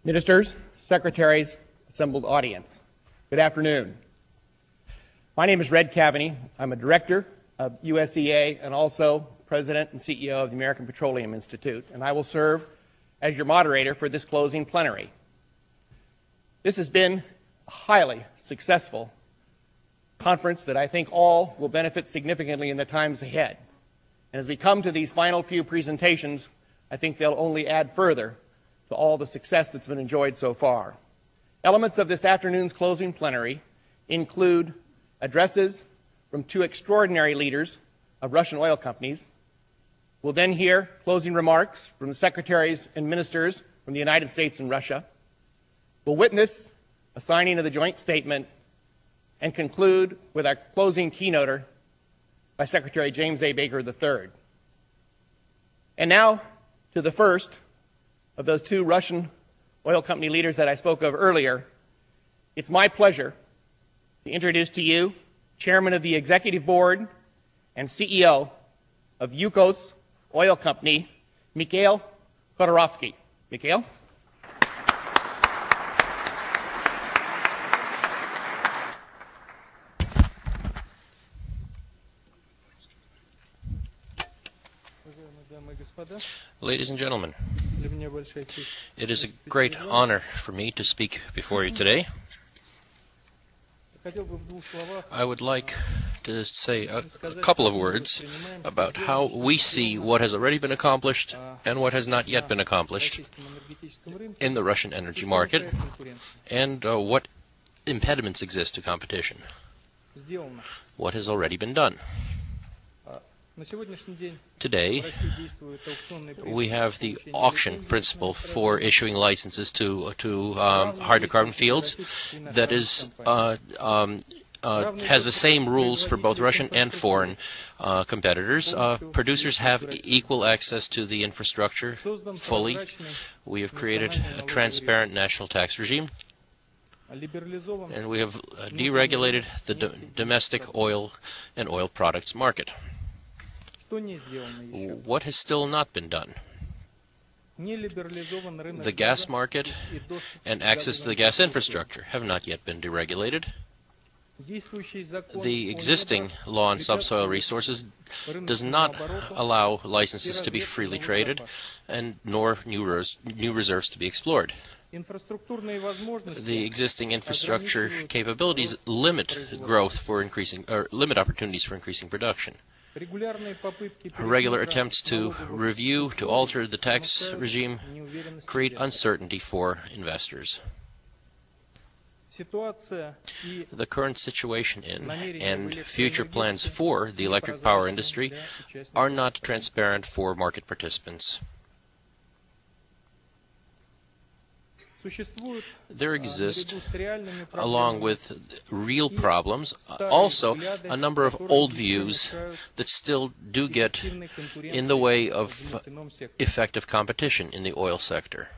Ministers, Secretaries, assembled audience, good afternoon. My name is Red Cavaney. I'm a director of USEA and also President and CEO of the American Petroleum Institute, and I will serve as your moderator for this closing plenary. This has been a highly successful conference that I think all will benefit significantly in the times ahead. And as we come to these final few presentations, I think they'll only add further to all the success that's been enjoyed so far. Elements of this afternoon's closing plenary include addresses from two extraordinary leaders of Russian oil companies. We'll then hear closing remarks from the secretaries and ministers from the United States and Russia. We'll witness a signing of the joint statement and conclude with our closing keynoter by Secretary James A. Baker III. And now to the first of those two Russian oil company leaders that I spoke of earlier. It's my pleasure to introduce to you Chairman of the Executive Board and CEO of Yukos Oil Company, Mikhail Khodorkovsky. Mikhail? Ladies and gentlemen, it is a great honor for me to speak before you today. I would like to say a couple of words about how we see what has already been accomplished and what has not yet been accomplished in the Russian energy market and what impediments exist to competition. What has already been done. Today, we have the auction principle for issuing licenses to hydrocarbon fields that is has the same rules for both Russian and foreign competitors. Producers have equal access to the infrastructure fully. We have created a transparent national tax regime, and we have deregulated the domestic oil and oil products market. What has still not been done? The gas market and access to the gas infrastructure have not yet been deregulated. The existing law on subsoil resources does not allow licenses to be freely traded, and nor new reserves to be explored. The existing infrastructure capabilities limit growth for increasing, or limit opportunities for increasing production. Regular attempts to review, to alter the tax regime create uncertainty for investors. The current situation in and future plans for the electric power industry are not transparent for market participants. There exist, along with real problems, also a number of old views that still do get in the way of effective competition in the oil sector.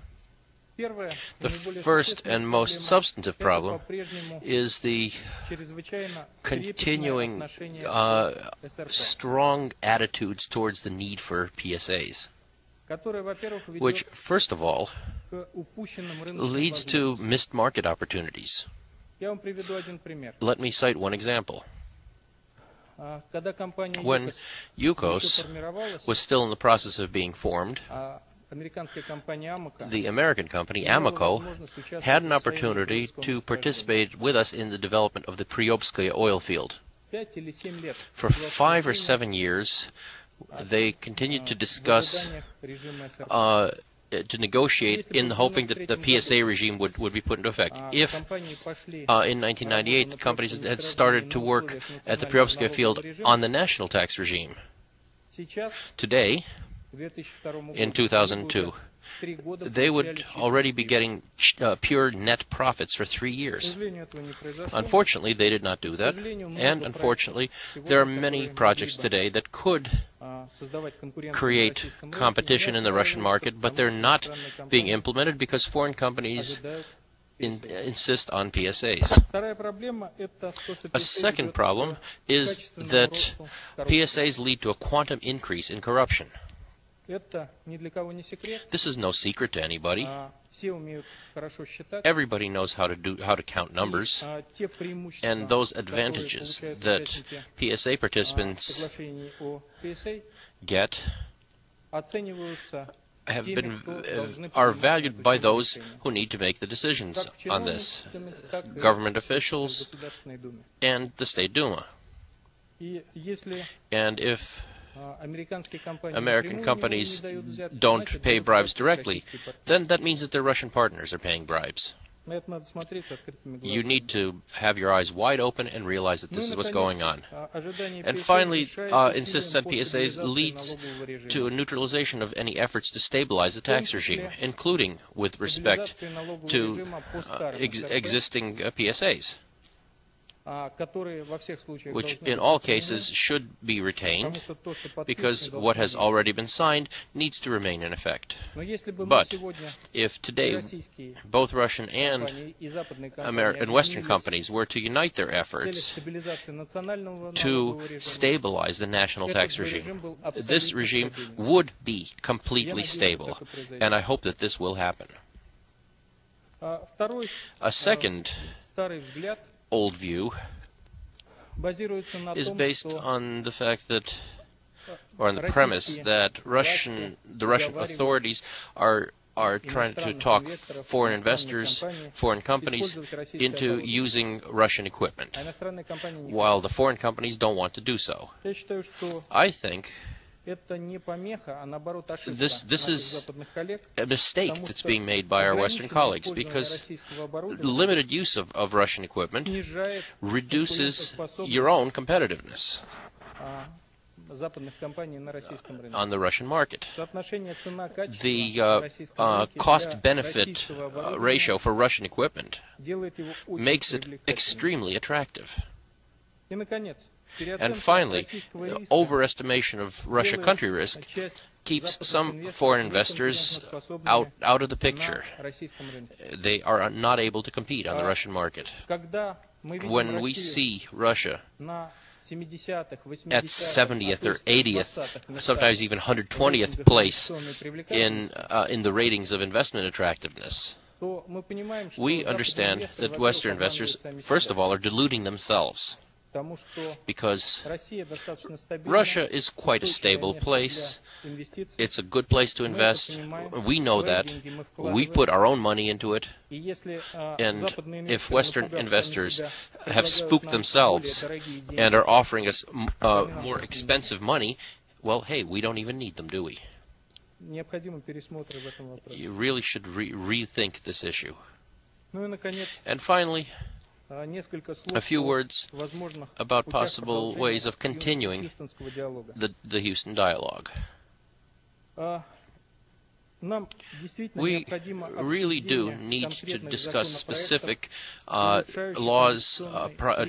The first and most substantive problem is the continuing strong attitudes towards the need for PSAs, which, first of all, leads to missed market opportunities. Let me cite one example. When Yukos was still in the process of being formed, the American company, Amoco, had an opportunity to participate with us in the development of the Priobskaya oil field. For 5 or 7 years, they continued to discuss to negotiate in the hoping that the PSA regime would be put into effect. If in 1998 the companies had started to work at the Priobskaya field on the national tax regime, today, in 2002, they would already be getting pure net profits for 3 years. Unfortunately, they did not do that, and unfortunately, there are many projects today that could create competition in the Russian market, but they're not being implemented because foreign companies insist on PSAs. A second problem is that PSAs lead to a quantum increase in corruption. This is no secret to anybody. Everybody knows how to count numbers, and those advantages that PSA participants get are valued by those who need to make the decisions on this, government officials and the State Duma. And if American companies don't pay bribes directly, then that means that their Russian partners are paying bribes. You need to have your eyes wide open and realize that this is what's going on. And finally, insistence on PSAs leads to a neutralization of any efforts to stabilize the tax regime, including with respect to existing PSAs, which in all cases should be retained, because what has already been signed needs to remain in effect. But if today both Russian and Western companies were to unite their efforts to stabilize the national tax regime, this regime would be completely stable, and I hope that this will happen. A second old view is based on the fact that, or on the premise that the Russian authorities are trying to talk foreign investors, foreign companies, into using Russian equipment, while the foreign companies don't want to do so. I think this is a mistake that's being made by our Western colleagues, because limited use of Russian equipment reduces your own competitiveness on the Russian market. The cost-benefit ratio for Russian equipment makes it extremely attractive. And finally, overestimation of Russia country risk keeps some foreign investors out of the picture. They are not able to compete on the Russian market. When we see Russia at 70th or 80th, sometimes even 120th place in the ratings of investment attractiveness, we understand that Western investors, first of all, are deluding themselves, because Russia is quite a stable place. It's a good place to invest. We know that. We put our own money into it. And if Western investors have spooked themselves and are offering us more expensive money, well, hey, we don't even need them, do we? You really should rethink this issue. And finally, a few words about possible ways of continuing the Houston dialogue. We really do need to discuss specific laws,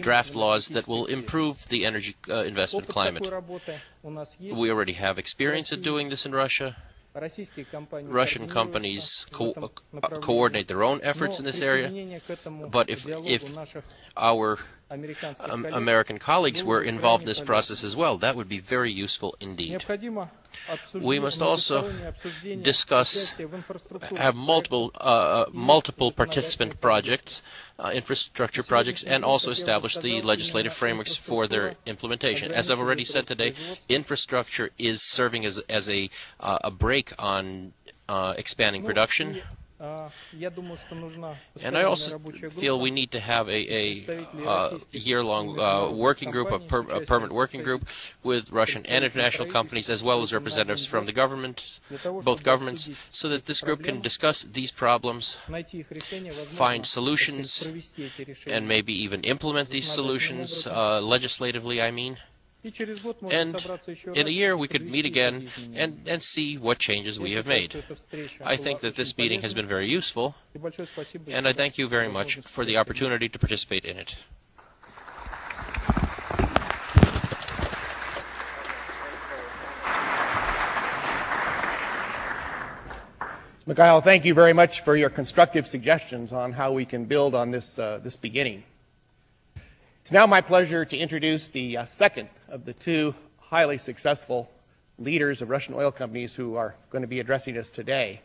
draft laws that will improve the energy investment climate. We already have experience at doing this in Russia. Russian companies coordinate their own efforts in this area, but if our American colleagues were involved in this process as well, that would be very useful indeed. We must also discuss, have multiple participant projects, infrastructure projects, and also establish the legislative frameworks for their implementation. As I've already said today, infrastructure is serving as a brake on expanding production. And I also feel we need to have a year-long working group, a permanent working group with Russian and international companies, as well as representatives from the government, both governments, so that this group can discuss these problems, find solutions, and maybe even implement these solutions legislatively, I mean. And in a year we could meet again and see what changes we have made. I think that this meeting has been very useful, and I thank you very much for the opportunity to participate in it. Mikhail, thank you very much for your constructive suggestions on how we can build on this beginning. It's now my pleasure to introduce the second of the two highly successful leaders of Russian oil companies who are going to be addressing us today.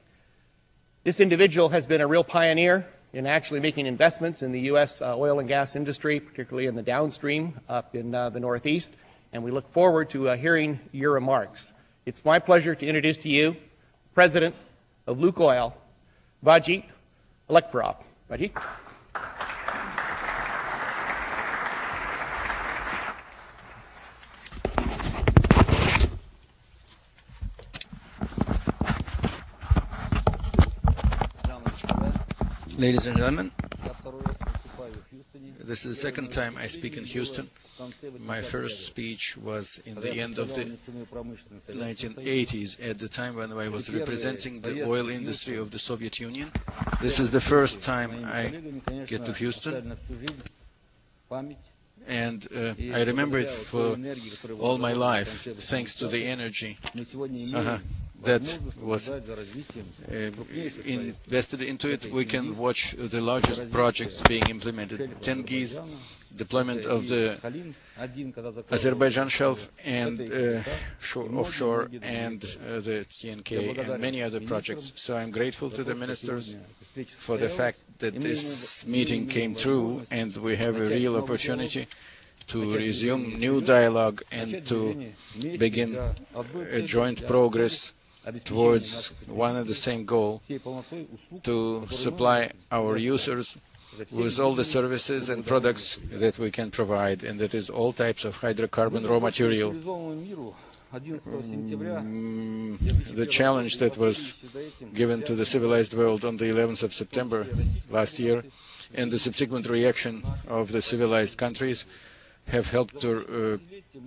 This individual has been a real pioneer in actually making investments in the U.S. Oil and gas industry, particularly in the downstream up in the Northeast, and we look forward to hearing your remarks. It's my pleasure to introduce to you President of LUKOIL, Vagit Alekperov. Vagit. Ladies and gentlemen, this is the second time I speak in Houston. My first speech was in the end of the 1980s, at the time when I was representing the oil industry of the Soviet Union. This is the first time I get to Houston, and I remember it for all my life, thanks to the energy that was invested into it. We can watch the largest projects being implemented. Tengiz, deployment of the Azerbaijan shelf and offshore, and the TNK, and many other projects. So I'm grateful to the ministers for the fact that this meeting came through and we have a real opportunity to resume new dialogue and to begin a joint progress towards one and the same goal, to supply our users with all the services and products that we can provide, and that is all types of hydrocarbon raw material. The challenge that was given to the civilized world on the 11th of September last year and the subsequent reaction of the civilized countries have helped to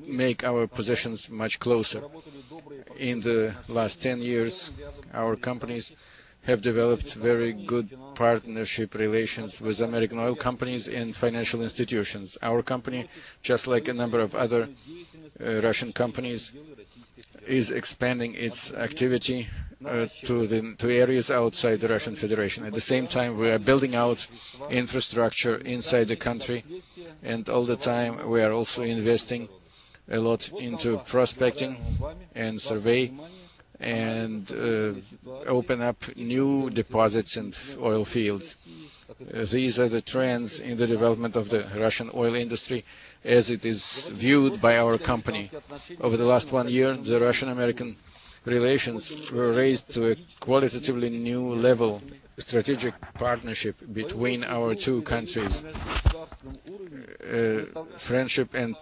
make our positions much closer. In the last 10 years, our companies have developed very good partnership relations with American oil companies and financial institutions. Our company, just like a number of other Russian companies, is expanding its activity to areas outside the Russian Federation. At the same time, we are building out infrastructure inside the country, and all the time we are also investing a lot into prospecting and survey, and open up new deposits and oil fields. These are the trends in the development of the Russian oil industry as it is viewed by our company. Over the last 1 year, the Russian-American relations were raised to a qualitatively new level. Strategic partnership between our two countries, friendship and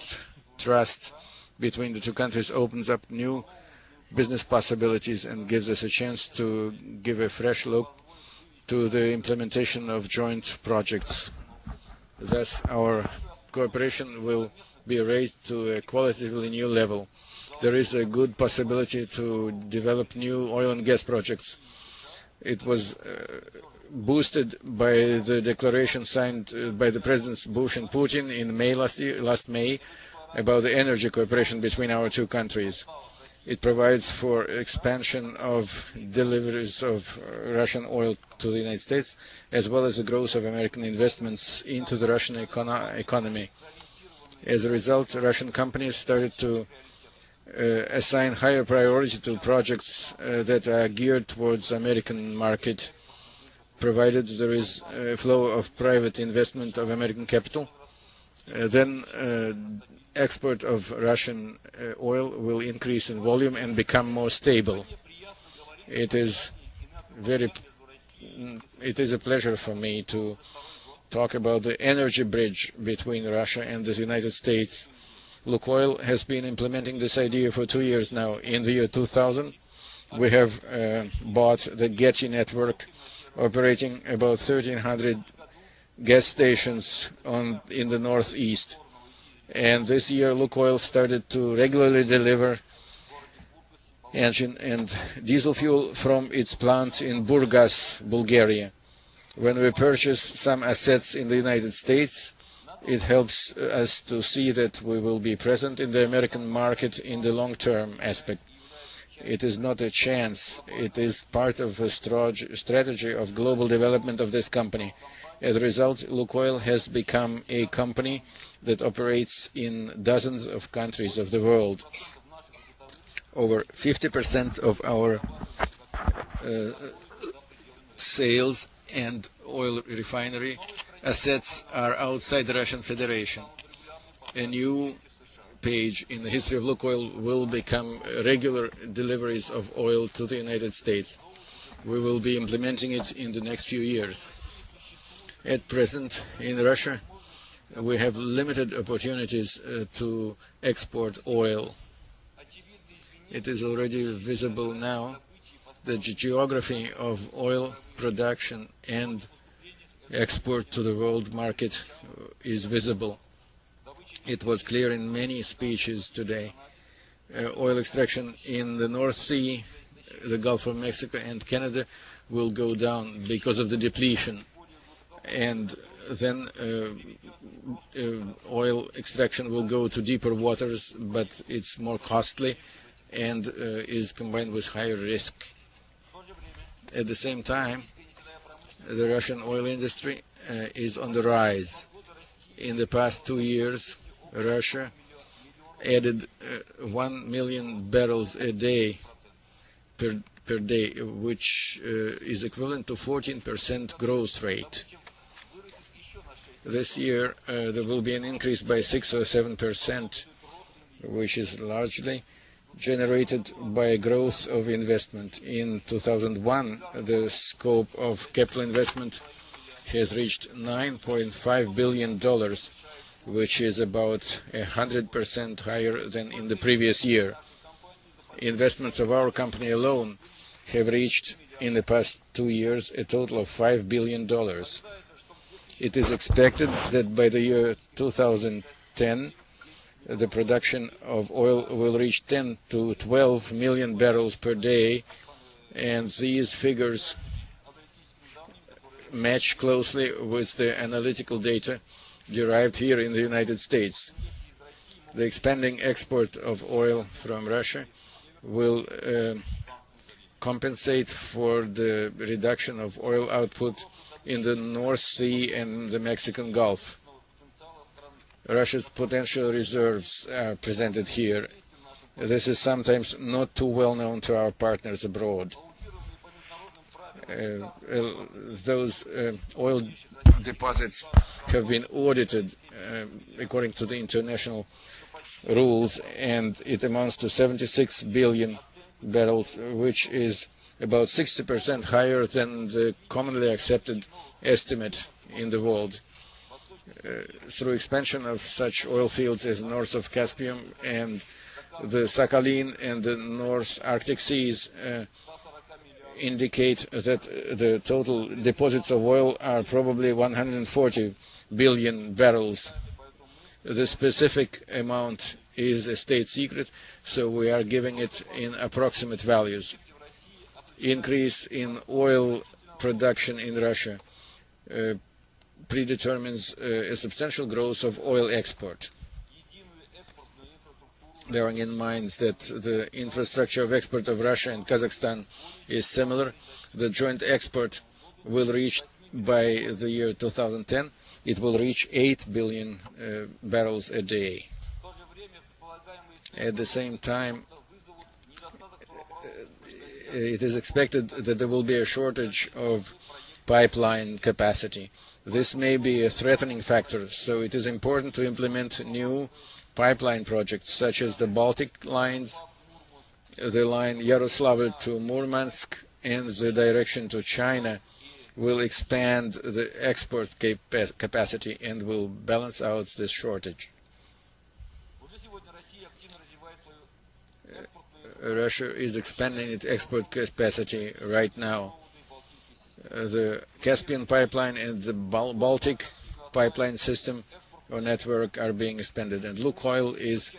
trust between the two countries opens up new business possibilities and gives us a chance to give a fresh look to the implementation of joint projects. Thus, our cooperation will be raised to a qualitatively new level. There is a good possibility to develop new oil and gas projects. It was boosted by the declaration signed by the Presidents Bush and Putin in May last May about the energy cooperation between our two countries. It provides for expansion of deliveries of Russian oil to the United States, as well as the growth of American investments into the Russian economy. As a result, Russian companies started to assign higher priority to projects that are geared towards American market, provided there is a flow of private investment of American capital. Then export of Russian oil will increase in volume and become more stable. It is a pleasure for me to talk about the energy bridge between Russia and the United States. LUKOIL has been implementing this idea for 2 years now. In the year 2000, we have bought the Getty network, operating about 1,300 gas stations in the Northeast. And this year, LUKOIL started to regularly deliver engine and diesel fuel from its plant in Burgas, Bulgaria. When we purchase some assets in the United States, it helps us to see that we will be present in the American market in the long-term aspect. It is not a chance. It is part of a strategy of global development of this company. As a result, LUKOIL has become a company that operates in dozens of countries of the world. Over 50% of our sales and oil refinery assets are outside the Russian Federation. A new page in the history of LUKOIL will become regular deliveries of oil to the United States. We will be implementing it in the next few years. At present, in Russia, we have limited opportunities to export oil. It is already visible now that the geography of oil production and export to the world market is visible. It was clear in many speeches today. Oil extraction in the North Sea, the Gulf of Mexico and Canada will go down because of the depletion. And then oil extraction will go to deeper waters, but it's more costly and is combined with higher risk. At the same time, the Russian oil industry is on the rise. In the past 2 years, Russia added 1 million barrels a day per day, which is equivalent to 14% growth rate. This year there will be an increase by 6 or 7%, which is largely generated by growth of investment. In 2001, the scope of capital investment has reached $9.5 billion, which is about 100% higher than in the previous year. Investments of our company alone have reached, in the past 2 years, a total of $5 billion. It is expected that by the year 2010, the production of oil will reach 10 to 12 million barrels per day, and these figures match closely with the analytical data derived here in the United States. The expanding export of oil from Russia will compensate for the reduction of oil output in the North Sea and the Mexican Gulf. Russia's potential reserves are presented here. This is sometimes not too well known to our partners abroad. Those oil deposits have been audited according to the international rules, and it amounts to 76 billion barrels, which is about 60% higher than the commonly accepted estimate in the world. Through expansion of such oil fields as north of Caspian and the Sakhalin and the North Arctic seas indicate that the total deposits of oil are probably 140 billion barrels. The specific amount is a state secret, so we are giving it in approximate values. Increase in oil production in Russia predetermines a substantial growth of oil export. Bearing in mind that the infrastructure of export of Russia and Kazakhstan is similar, the joint export will reach, by the year 2010, it will reach 8 billion barrels a day. At the same time, it is expected that there will be a shortage of pipeline capacity. This may be a threatening factor, so it is important to implement new pipeline projects such as the Baltic lines, the line Yaroslavl to Murmansk, and the direction to China will expand the export capacity and will balance out this shortage. Russia is expanding its export capacity right now. The Caspian pipeline and the Baltic pipeline system or network are being expanded, and LUKOIL is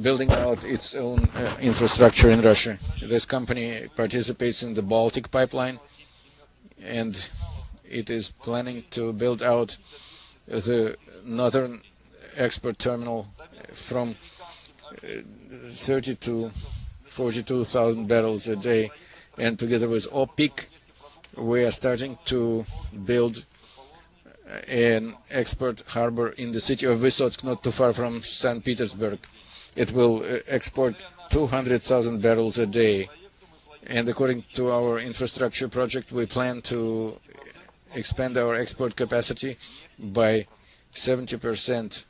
building out its own infrastructure in Russia. This company participates in the Baltic pipeline, and it is planning to build out the northern export terminal from 30 to 42,000 barrels a day, and together with OPIC we are starting to build an export harbor in the city of Vysotsk, not too far from St. Petersburg. It will export 200,000 barrels a day. And according to our infrastructure project, we plan to expand our export capacity by 70%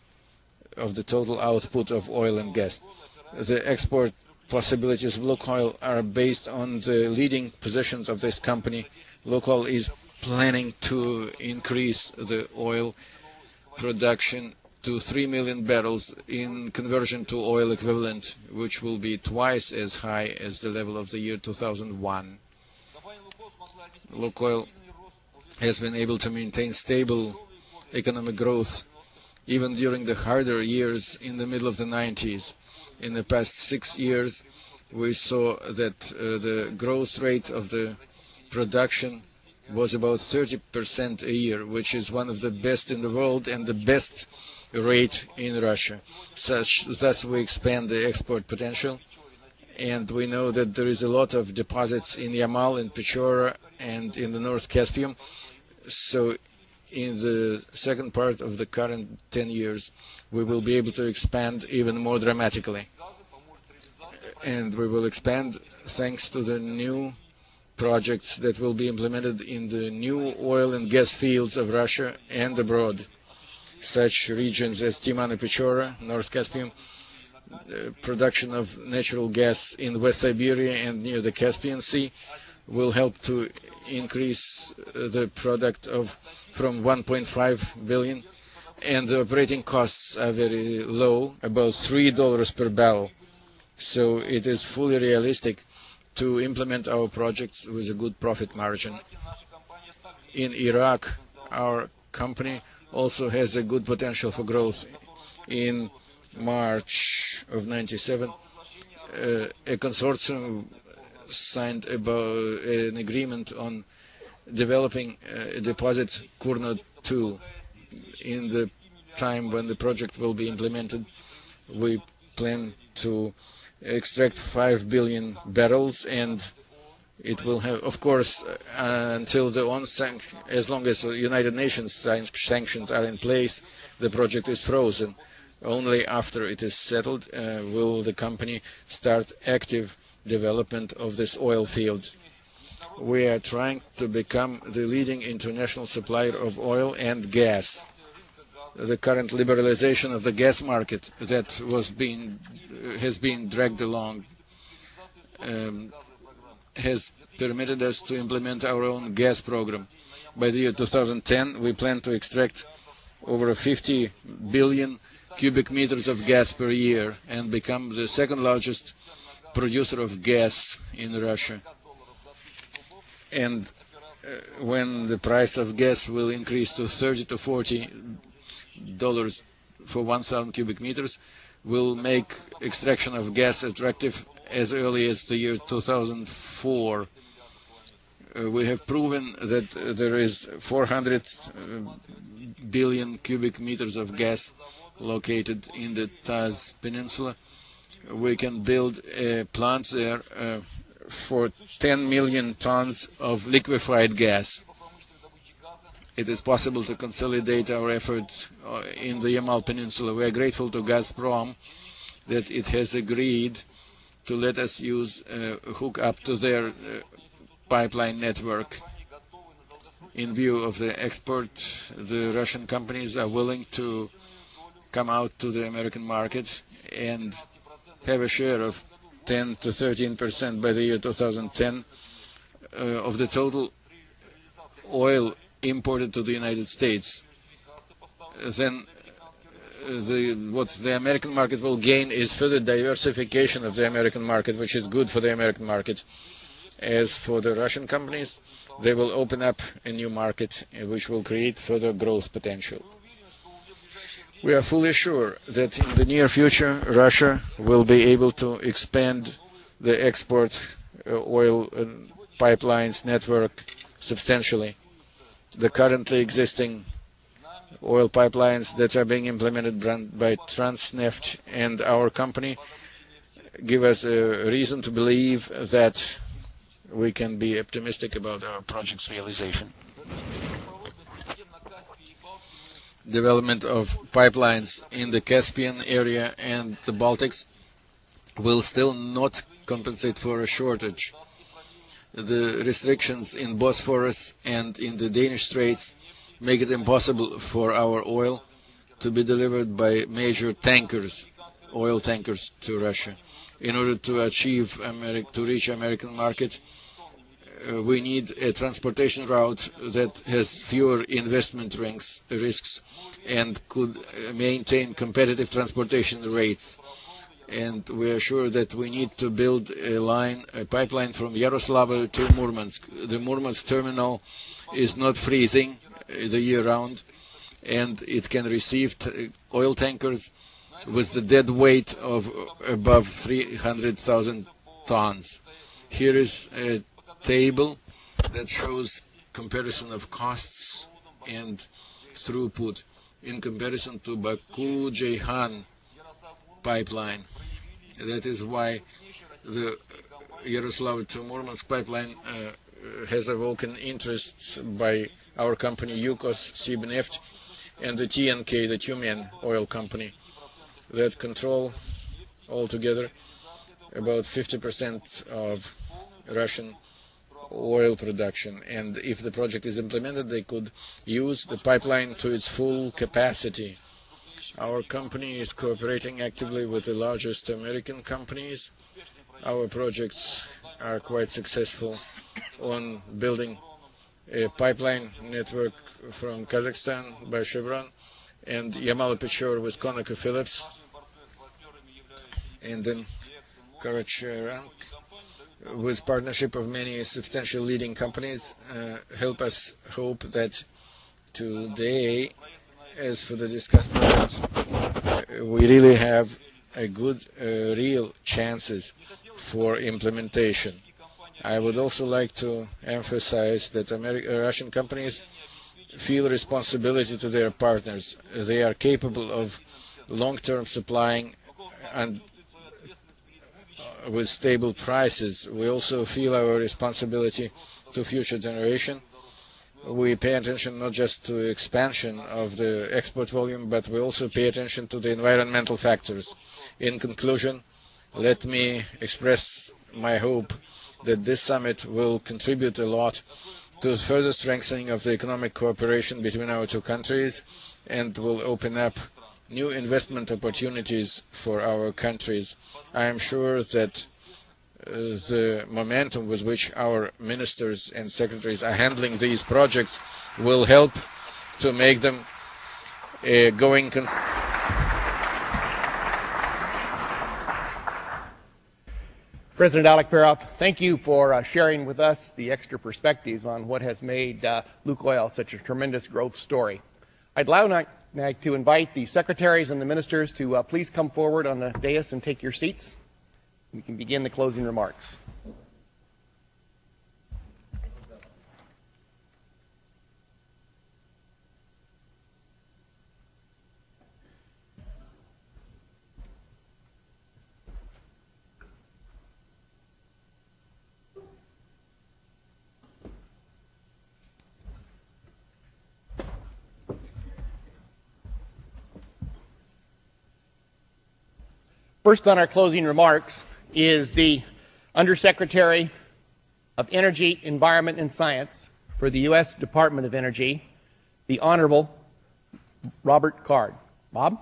of the total output of oil and gas. The export possibilities of LUKOIL are based on the leading positions of this company. LUKOIL is planning to increase the oil production to 3 million barrels in conversion to oil equivalent, which will be twice as high as the level of the year 2001. LUKOIL has been able to maintain stable economic growth even during the harder years in the middle of the 90s. In the past 6 years, we saw that the growth rate of the production was about 30% a year, which is one of the best in the world and the best rate in Russia. Thus, we expand the export potential, and we know that there is a lot of deposits in Yamal, in Pechora, and in the North Caspian. So, in the second part of the current 10 years, we will be able to expand even more dramatically. And we will expand thanks to the new projects that will be implemented in the new oil and gas fields of Russia and abroad. Such regions as Timan and Pechora, North Caspian, production of natural gas in West Siberia and near the Caspian Sea will help to increase the product of from 1.5 billion, and the operating costs are very low, about $3 per barrel. So it is fully realistic to implement our projects with a good profit margin. In Iraq, our company also has a good potential for growth. In March of '97, a consortium signed about an agreement on developing a deposit Kurno 2. In the time when the project will be implemented, we plan to extract 5 billion barrels, and it will have, of course, until the as long as the United Nations sanctions are in place, the project is frozen. Only after it is settled will the company start active development of this oil field. We are trying to become the leading international supplier of oil and gas. The current liberalization of the gas market that has been dragged along has permitted us to implement our own gas program. By the year 2010, we plan to extract over 50 billion cubic meters of gas per year and become the second largest producer of gas in Russia. And when the price of gas will increase to $30 to $40 for 1,000 cubic meters, will make extraction of gas attractive as early as the year 2004. We have proven that there is 400 billion cubic meters of gas located in the Taz Peninsula. We can build a plant there for 10 million tons of liquefied gas. It is possible to consolidate our efforts in the Yamal Peninsula. We are grateful to Gazprom that it has agreed to let us hook up to their pipeline network. In view of the export, the Russian companies are willing to come out to the American market and have a share of 10 to 13% by the year 2010 of the total oil imported to the United States. Then what the American market will gain is further diversification of the American market, which is good for the American market. As for the Russian companies, they will open up a new market which will create further growth potential. We are fully sure that in the near future, Russia will be able to expand the export oil pipelines network substantially. The currently existing oil pipelines that are being implemented by Transneft and our company give us a reason to believe that we can be optimistic about our project's realization. Development of pipelines in the Caspian area and the Baltics will still not compensate for a shortage. The restrictions in Bosphorus and in the Danish Straits make it impossible for our oil to be delivered by major tankers, oil tankers, to Russia. In order to reach American market, we need a transportation route that has fewer investment risks and could maintain competitive transportation rates. And we are sure that we need to build a pipeline from Yaroslavl to Murmansk. The Murmansk terminal is not freezing the year round, and it can receive oil tankers with the dead weight of above 300,000 tons. Here is a table that shows comparison of costs and throughput in comparison to Baku-Ceyhan pipeline. That is why the Yaroslavl to Murmansk pipeline has awoken interest by our company Yukos Sibneft and the TNK, the Tyumen oil company, that control altogether about 50% of Russian oil production. And if the project is implemented, they could use the pipeline to its full capacity. Our company is cooperating actively with the largest American companies. Our projects are quite successful on building a pipeline network from Kazakhstan by Chevron and Yamal-Pechor with ConocoPhillips, and then Karachayarsk with partnership of many substantial leading companies help us hope that today, as for the discussed projects, we really have a good real chances for implementation. I would also like to emphasize that Russian companies feel responsibility to their partners. They are capable of long-term supplying and with stable prices. We also feel our responsibility to future generation. We pay attention not just to expansion of the export volume, but we also pay attention to the environmental factors. In conclusion, let me express my hope that this summit will contribute a lot to further strengthening of the economic cooperation between our two countries and will open up new investment opportunities for our countries. I am sure that the momentum with which our ministers and secretaries are handling these projects will help to make them going concern. President Alekperov, thank you for sharing with us the extra perspectives on what has made LUKOIL such a tremendous growth story. I'd now like to invite the secretaries and the ministers to please come forward on the dais and take your seats. We can begin the closing remarks. First on our closing remarks is the Undersecretary of Energy, Environment, and Science for the U.S. Department of Energy, the Honorable Robert Card. Bob?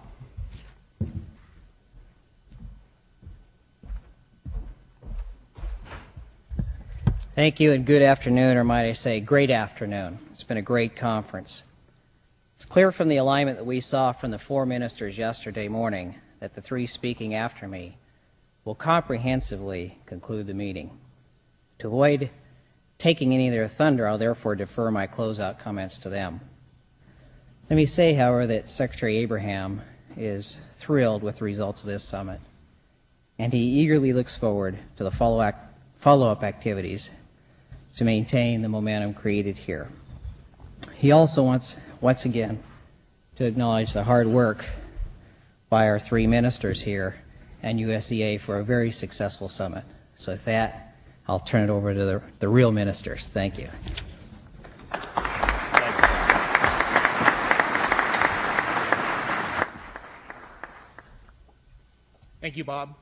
Thank you, and good afternoon, or might I say great afternoon. It's been a great conference. It's clear from the alignment that we saw from the four ministers yesterday morning that the three speaking after me will comprehensively conclude the meeting. To avoid taking any of their thunder, I'll therefore defer my closeout comments to them. Let me say, however, that Secretary Abraham is thrilled with the results of this summit, and he eagerly looks forward to the follow-up activities to maintain the momentum created here. He also wants, once again, to acknowledge the hard work by our three ministers here and USEA for a very successful summit. So with that, I'll turn it over to the real ministers. Thank you. Thank you, Bob.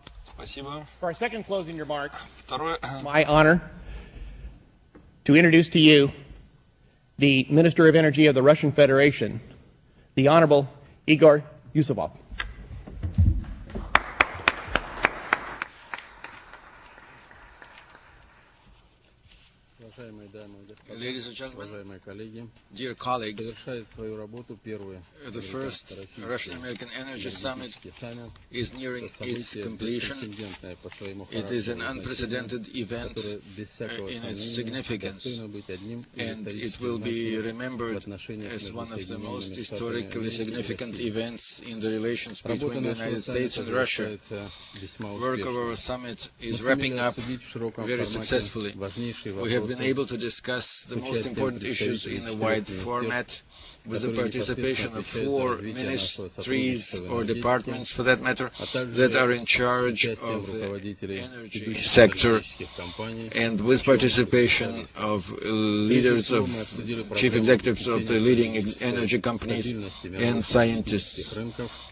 For our second closing remark, my honor to introduce to you the Minister of Energy of the Russian Federation, the Honorable Igor Yusupov. Ladies and gentlemen, dear colleagues, the first Russian-American Energy Summit is nearing its completion. It is an unprecedented event in its significance, and it will be remembered as one of the most historically significant events in the relations between the United States and Russia. Work of our summit is wrapping up very successfully. We have been able to discuss the most important issues in a wide format, with the participation of 4 ministries or departments, for that matter, that are in charge of the energy sector, and with participation of leaders of chief executives of the leading energy companies and scientists.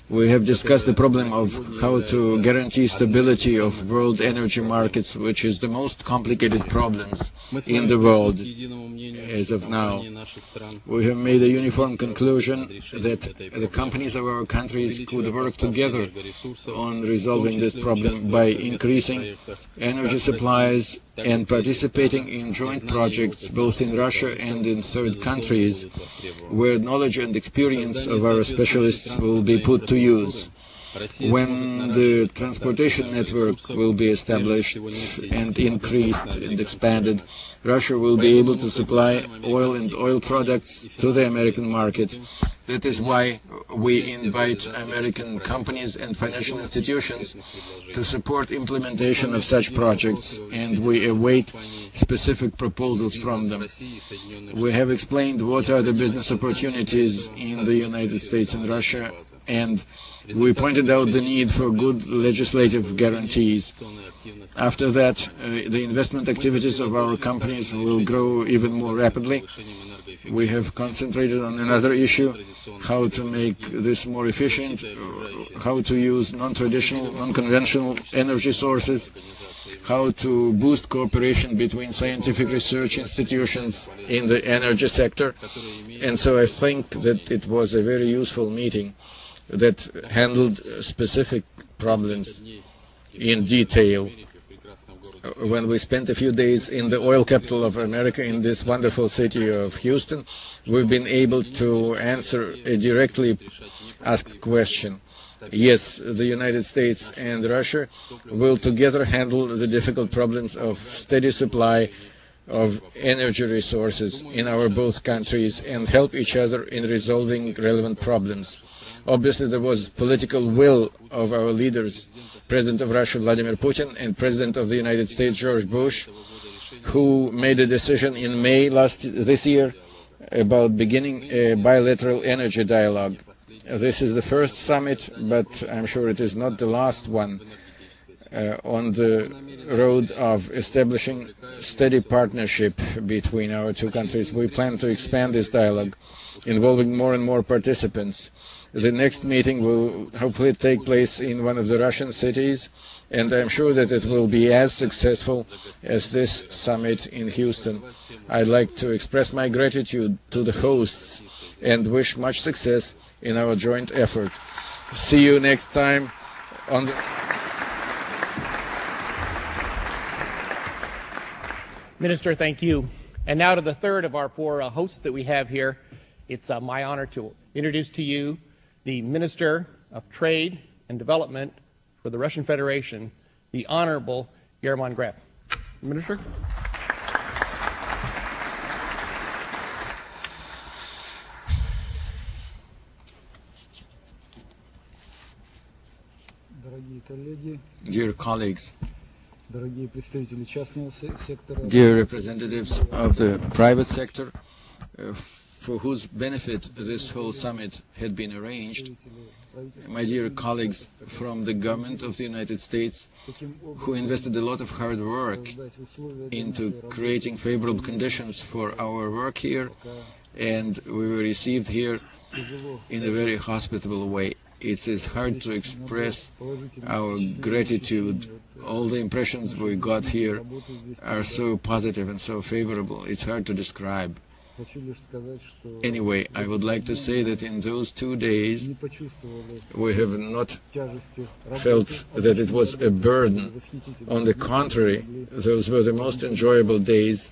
We have discussed the problem of how to guarantee stability of world energy markets, which is the most complicated problems in the world as of now. We have made a uniform conclusion that the companies of our countries could work together on resolving this problem by increasing energy supplies and participating in joint projects both in Russia and in third countries, where knowledge and experience of our specialists will be put to use. When the transportation network will be established and increased and expanded, Russia will be able to supply oil and oil products to the American market. That is why we invite American companies and financial institutions to support implementation of such projects, and we await specific proposals from them. We have explained what are the business opportunities in the United States and Russia, and we pointed out the need for good legislative guarantees. After that, the investment activities of our companies will grow even more rapidly. We have concentrated on another issue, how to make this more efficient, how to use non-traditional, non-conventional energy sources, how to boost cooperation between scientific research institutions in the energy sector. And so I think that it was a very useful meeting that handled specific problems in detail. When we spent a few days in the oil capital of America, in this wonderful city of Houston, we've been able to answer a directly asked question. Yes, the United States and Russia will together handle the difficult problems of steady supply of energy resources in our both countries and help each other in resolving relevant problems. Obviously, there was political will of our leaders, President of Russia Vladimir Putin and President of the United States George Bush, who made a decision in May this year about beginning a bilateral energy dialogue. This is the first summit, but I'm sure it is not the last one on the road of establishing steady partnership between our two countries. We plan to expand this dialogue, involving more and more participants. The next meeting will hopefully take place in one of the Russian cities, and I'm sure that it will be as successful as this summit in Houston. I'd like to express my gratitude to the hosts and wish much success in our joint effort. See you next time on the... Minister, thank you. And now to the third of our 4 hosts that we have here. It's my honor to introduce to you the Minister of Trade and Development for the Russian Federation, the Honorable German Graf. Minister? Dear colleagues, dear representatives of the private sector, for whose benefit this whole summit had been arranged, my dear colleagues from the government of the United States, who invested a lot of hard work into creating favorable conditions for our work here, and we were received here in a very hospitable way. it is hard to express our gratitude. All the impressions we got here are so positive and so favorable, it's hard to describe. Anyway, I would like to say that in those 2 days we have not felt that it was a burden. On the contrary, those were the most enjoyable days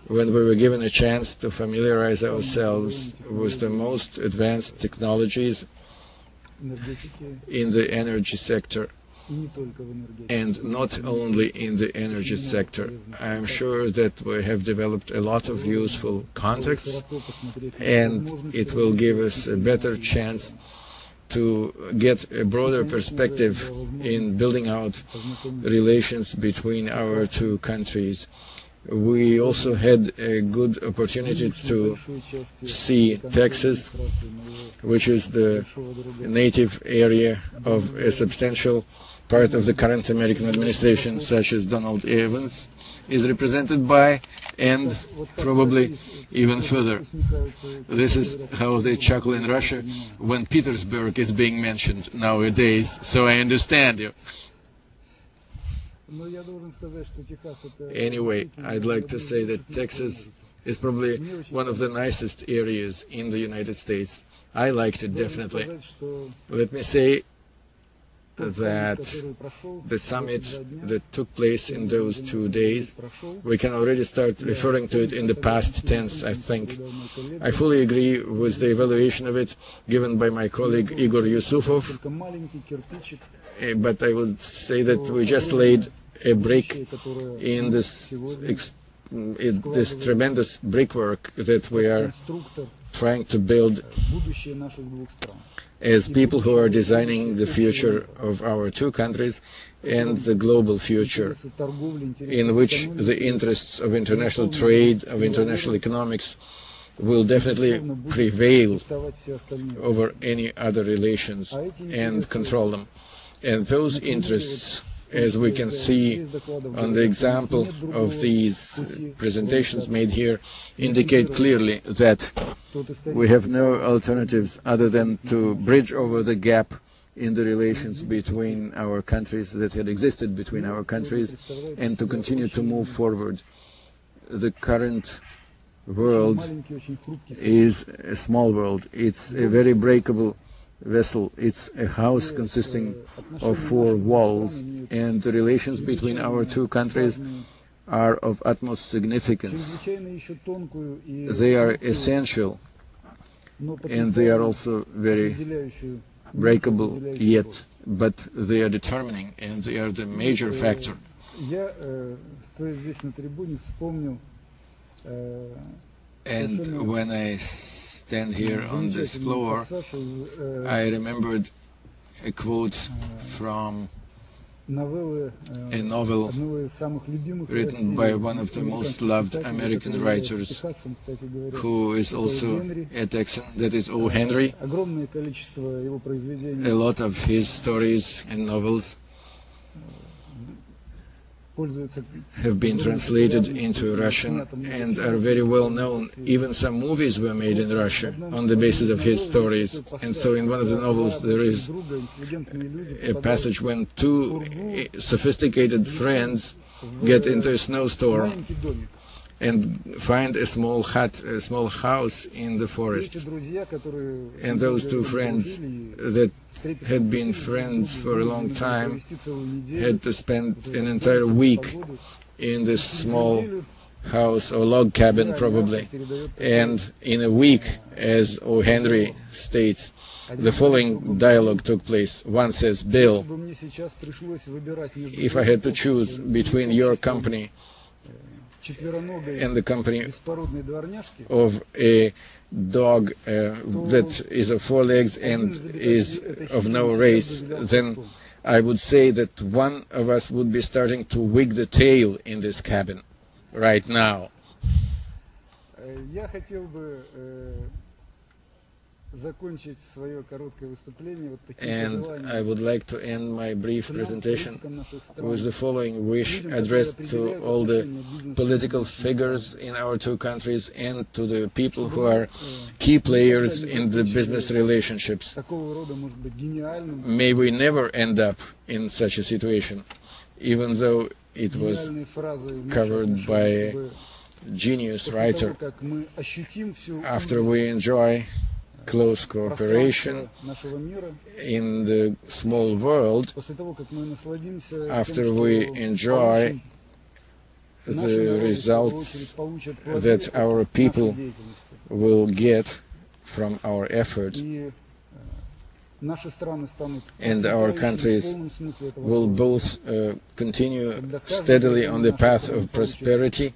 when we were given a chance to familiarize ourselves with the most advanced technologies in the energy sector, and not only in the energy sector. I am sure that we have developed a lot of useful contacts, and it will give us a better chance to get a broader perspective in building out relations between our two countries. We also had a good opportunity to see Texas, which is the native area of a substantial part of the current American administration, such as Donald Evans is represented by, and probably even further. This is how they chuckle in Russia when Petersburg is being mentioned nowadays, so I understand you. Anyway, I'd like to say that Texas is probably one of the nicest areas in the United States. I liked it definitely. Let me say that the summit that took place in those 2 days, we can already start referring to it in the past tense, I think. I fully agree with the evaluation of it given by my colleague Igor Yusufov, but I would say that we just laid a brick in this tremendous brickwork that we are trying to build as people who are designing the future of our two countries and the global future, in which the interests of international trade, of international economics, will definitely prevail over any other relations and control them. And those interests, as we can see on the example of these presentations made here, indicate clearly that we have no alternatives other than to bridge over the gap in the relations between our countries that had existed between our countries and to continue to move forward. The current world is a small world. It's a very breakable vessel. It's a house consisting of 4 walls, and the relations between our two countries are of utmost significance. They are essential, and they are also very breakable yet, but they are determining, and they are the major factor. And when I stand here on this floor, I remembered a quote from a novel written by one of the most loved American writers, who is also a Texan, that is O. Henry. A lot of his stories and novels have been translated into Russian and are very well known. Even some movies were made in Russia on the basis of his stories. And so in one of the novels there is a passage when 2 sophisticated friends get into a snowstorm and find a small hut, a small house in the forest. And those 2 friends that had been friends for a long time had to spend an entire week in this small house or log cabin probably. And in a week, as O. Henry states, the following dialogue took place. One says, "Bill, if I had to choose between your company and the company of a dog that is of 4 legs and is of no race, then I would say that one of us would be starting to wig the tail in this cabin right now." And I would like to end my brief presentation with the following wish addressed to all the political figures in our two countries and to the people who are key players in the business relationships. May we never end up in such a situation, even though it was covered by a genius writer. After we enjoy close cooperation in the small world, after we enjoy the results that our people will get from our efforts, and our countries will both continue steadily on the path of prosperity,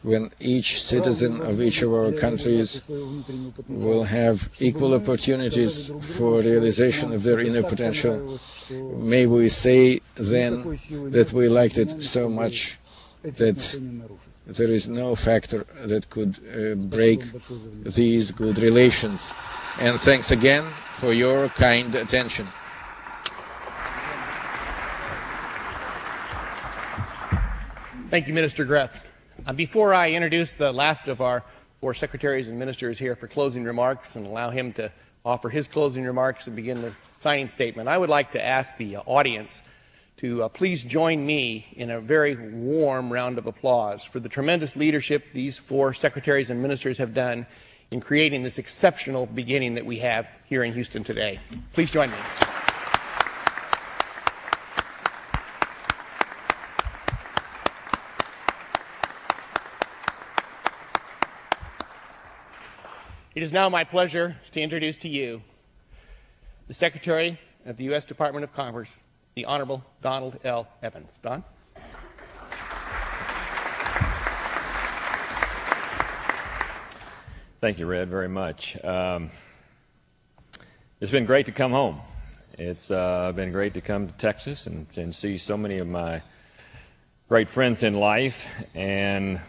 when each citizen of each of our countries will have equal opportunities for realization of their inner potential, may we say then that we liked it so much that there is no factor that could break these good relations. And thanks again for your kind attention. Thank you, Minister Greth. Before I introduce the last of our four secretaries and ministers here for closing remarks and allow him to offer his closing remarks and begin the signing statement, I would like to ask the audience to please join me in a very warm round of applause for the tremendous leadership these four secretaries and ministers have done in creating this exceptional beginning that we have here in Houston today. Please join me. It is now my pleasure to introduce to you the Secretary of the U.S. Department of Commerce, the Honorable Donald L. Evans. Don? Thank you, Red, very much. It's been great to come home. It's been great to come to Texas and see so many of my great friends in life. And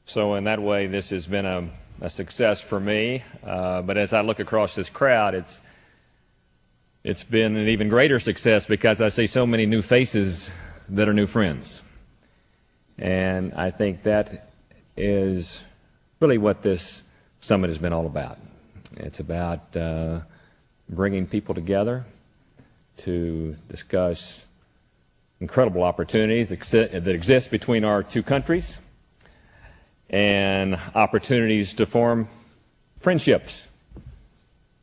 so in that way, this has been a success for me, but as I look across this crowd, it's been an even greater success because I see so many new faces that are new friends. And I think that is really what this summit has been all about. It's about bringing people together to discuss incredible opportunities that exist between our two countries, and opportunities to form friendships,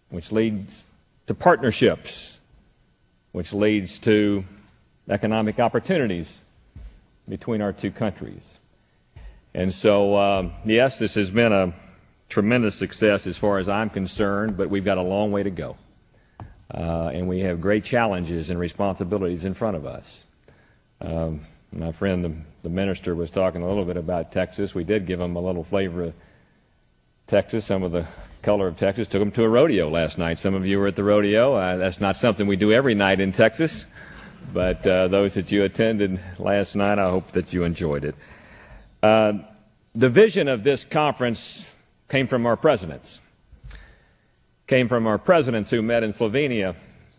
which leads to partnerships, which leads to economic opportunities between our two countries. And so, yes, this has been a tremendous success as far as I'm concerned, but we've got a long way to go. And we have great challenges and responsibilities in front of us. My friend, the minister, was talking a little bit about Texas. We did give him a little flavor of Texas, some of the color of Texas. Took him to a rodeo last night. Some of you were at the rodeo. That's not something we do every night in Texas, but those that you attended last night, I hope that you enjoyed it. The vision of this conference came from our presidents. Came from our presidents who met in Slovenia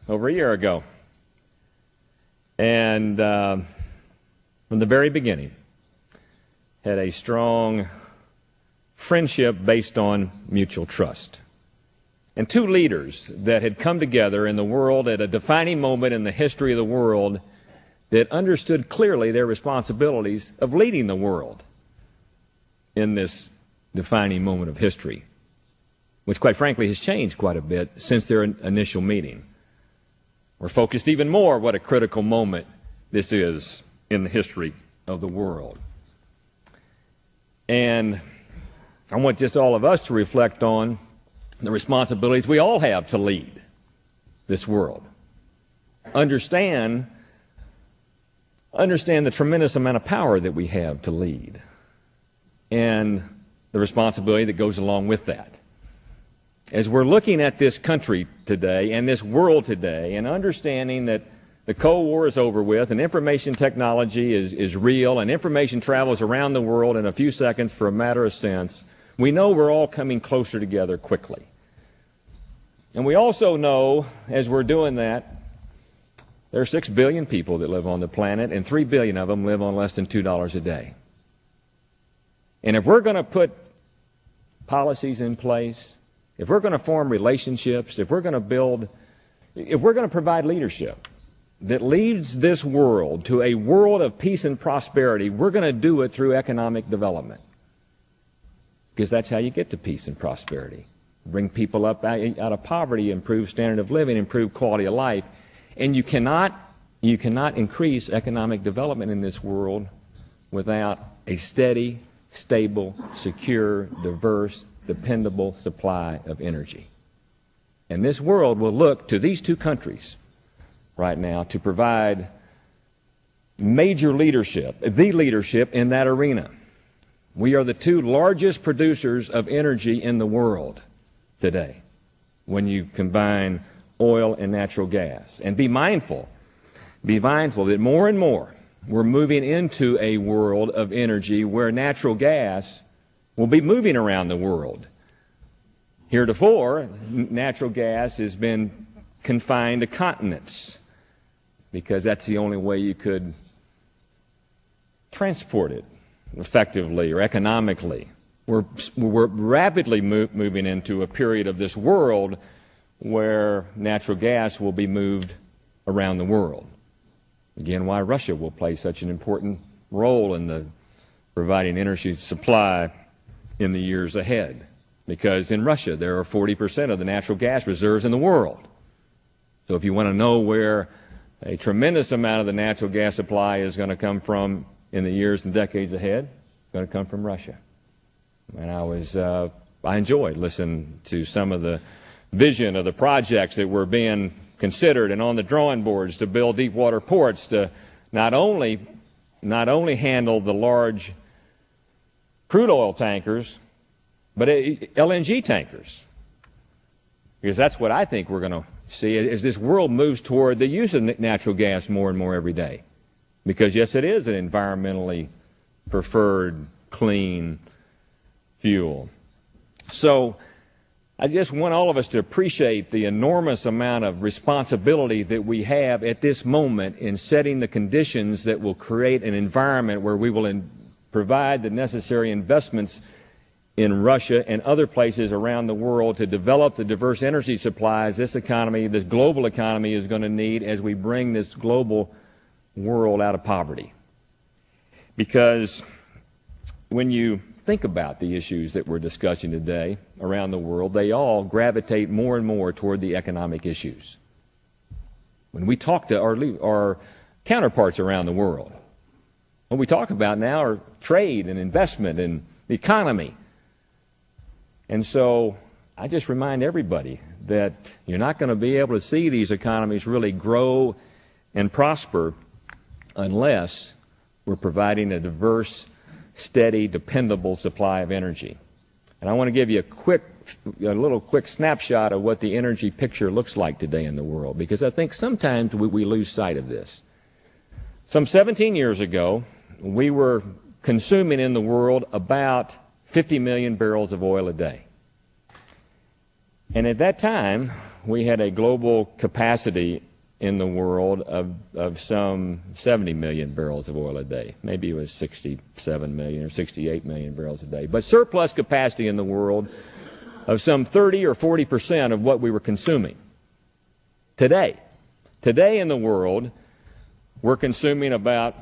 over a year ago. And from the very beginning, had a strong friendship based on mutual trust. And two leaders that had come together in the world at a defining moment in the history of the world that understood clearly their responsibilities of leading the world in this defining moment of history, which quite frankly has changed quite a bit since their initial meeting. We're focused even more what a critical moment this is in the history of the world. And I want just all of us to reflect on the responsibilities we all have to lead this world. Understand the tremendous amount of power that we have to lead and the responsibility that goes along with that. As we're looking at this country today and this world today and understanding that the Cold War is over with, and information technology is real, and information travels around the world in a few seconds for a matter of cents. We know we're all coming closer together quickly. And we also know, as we're doing that, there are 6 billion people that live on the planet, and 3 billion of them live on less than $2 a day. And if we're going to put policies in place, if we're going to form relationships, if we're going to provide leadership that leads this world to a world of peace and prosperity, we're going to do it through economic development. Because that's how you get to peace and prosperity. Bring people up out of poverty, improve standard of living, improve quality of life. And you cannot increase economic development in this world without a steady, stable, secure, diverse, dependable supply of energy. And this world will look to these two countries right now to provide major leadership, the leadership in that arena. We are the two largest producers of energy in the world today when you combine oil and natural gas. And be mindful that more and more we're moving into a world of energy where natural gas will be moving around the world. Heretofore, natural gas has been confined to continents because that's the only way you could transport it effectively or economically. We're rapidly moving into a period of this world where natural gas will be moved around the world. Again, why Russia will play such an important role in the providing energy supply in the years ahead. Because in Russia, there are 40% of the natural gas reserves in the world. So if you want to know where a tremendous amount of the natural gas supply is going to come from in the years and decades ahead, it's going to come from Russia. And I enjoyed listening to some of the vision of the projects that were being considered and on the drawing boards to build deep water ports to not only handle the large crude oil tankers, but LNG tankers. Because that's what I think we're going to see as this world moves toward the use of natural gas more and more every day. Because, yes, it is an environmentally preferred, clean fuel. So I just want all of us to appreciate the enormous amount of responsibility that we have at this moment in setting the conditions that will create an environment where we will provide the necessary investments in Russia and other places around the world to develop the diverse energy supplies this economy, this global economy, is going to need as we bring this global world out of poverty. Because when you think about the issues that we're discussing today around the world, they all gravitate more and more toward the economic issues. When we talk to our counterparts around the world, what we talk about now are trade and investment and the economy. And so I just remind everybody that you're not going to be able to see these economies really grow and prosper unless we're providing a diverse, steady, dependable supply of energy. And I want to give you a little quick snapshot of what the energy picture looks like today in the world, because I think sometimes we lose sight of this. Some 17 years ago, we were consuming in the world about 50 million barrels of oil a day. And at that time, we had a global capacity in the world of some 70 million barrels of oil a day. Maybe it was 67 million or 68 million barrels a day. But surplus capacity in the world of some 30 or 40% of what we were consuming. Today in the world, we're consuming about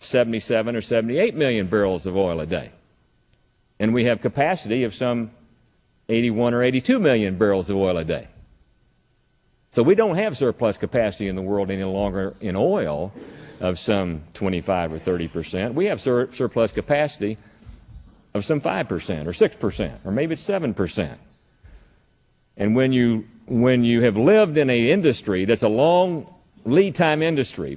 77 or 78 million barrels of oil a day. And we have capacity of some 81 or 82 million barrels of oil a day. So we don't have surplus capacity in the world any longer in oil of some 25 or 30%. We have surplus capacity of some 5% or 6%, or maybe it's 7%. And when you have lived in an industry that's a long lead time industry,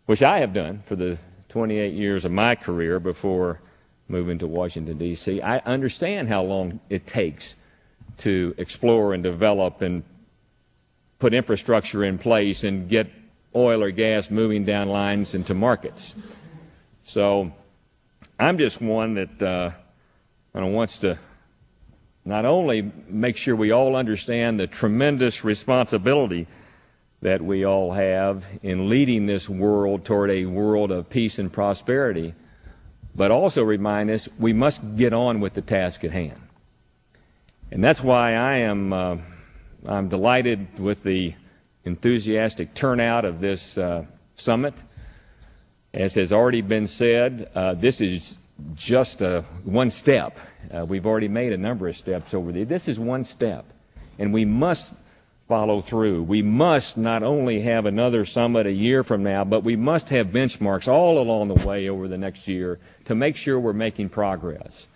which I have done for the 28 years of my career before moving to Washington, D.C., I understand how long it takes to explore and develop and put infrastructure in place and get oil or gas moving down lines into markets. So I'm just one that wants to not only make sure we all understand the tremendous responsibility that we all have in leading this world toward a world of peace and prosperity, but also remind us we must get on with the task at hand. And that's why I'm delighted with the enthusiastic turnout of this summit. As has already been said, this is just one step. We've already made a number of steps over there. This is one step, and we must follow through. We must not only have another summit a year from now, but we must have benchmarks all along the way over the next year to make sure we're making progress.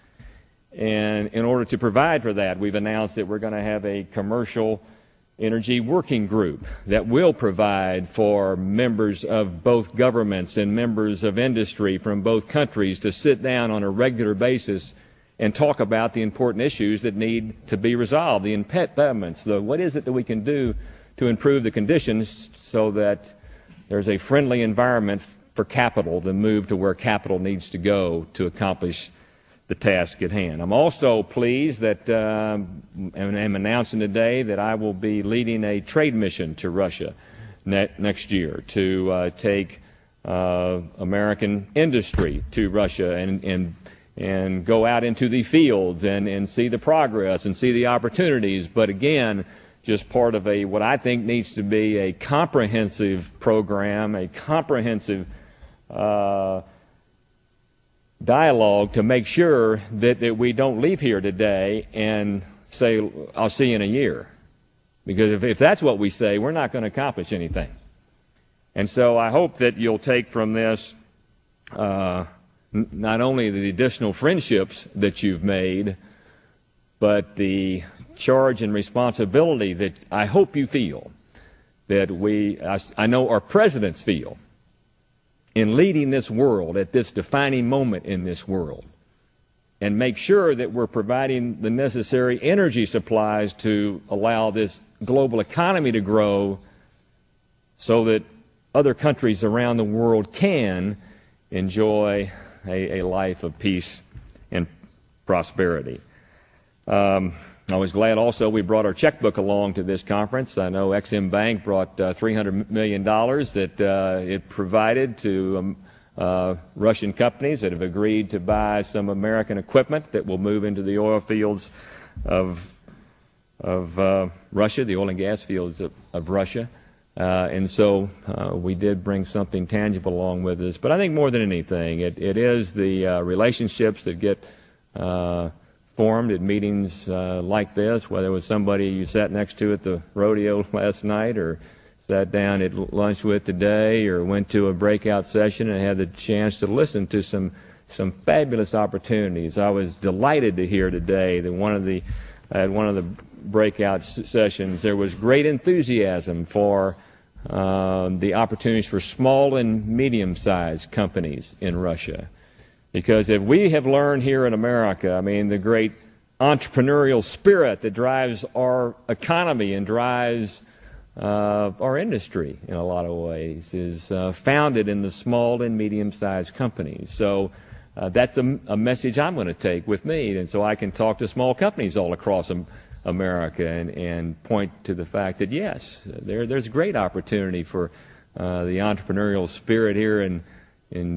And in order to provide for that, we've announced that we're going to have a commercial energy working group that will provide for members of both governments and members of industry from both countries to sit down on a regular basis and talk about the important issues that need to be resolved, the impediments, what is it that we can do to improve the conditions so that there's a friendly environment for capital to move to where capital needs to go to accomplish the task at hand. I'm also pleased that and I'm announcing today that I will be leading a trade mission to Russia next year to take American industry to Russia and go out into the fields and see the progress and see the opportunities. But again, just part of what I think needs to be a comprehensive program, a comprehensive dialogue to make sure that we don't leave here today and say, I'll see you in a year. Because if that's what we say, we're not going to accomplish anything. And so I hope that you'll take from this not only the additional friendships that you've made, but the charge and responsibility that I hope you feel, that I know our presidents feel, in leading this world at this defining moment in this world, and make sure that we're providing the necessary energy supplies to allow this global economy to grow so that other countries around the world can enjoy a life of peace and prosperity. I was glad also we brought our checkbook along to this conference. I know Ex-Im Bank brought $300 million that it provided to Russian companies that have agreed to buy some American equipment that will move into the oil fields of Russia, the oil and gas fields of Russia. And so we did bring something tangible along with us. But I think more than anything, it is the relationships that get formed at meetings like this, whether it was somebody you sat next to at the rodeo last night or sat down at lunch with today or went to a breakout session and had the chance to listen to some fabulous opportunities. I was delighted to hear today that at one of the breakout sessions there was great enthusiasm for the opportunities for small and medium-sized companies in Russia. Because if we have learned here in America, I mean, the great entrepreneurial spirit that drives our economy and drives our industry in a lot of ways is founded in the small and medium-sized companies. So that's a message I'm going to take with me, and so I can talk to small companies all across America and point to the fact that, yes, there's great opportunity for the entrepreneurial spirit here in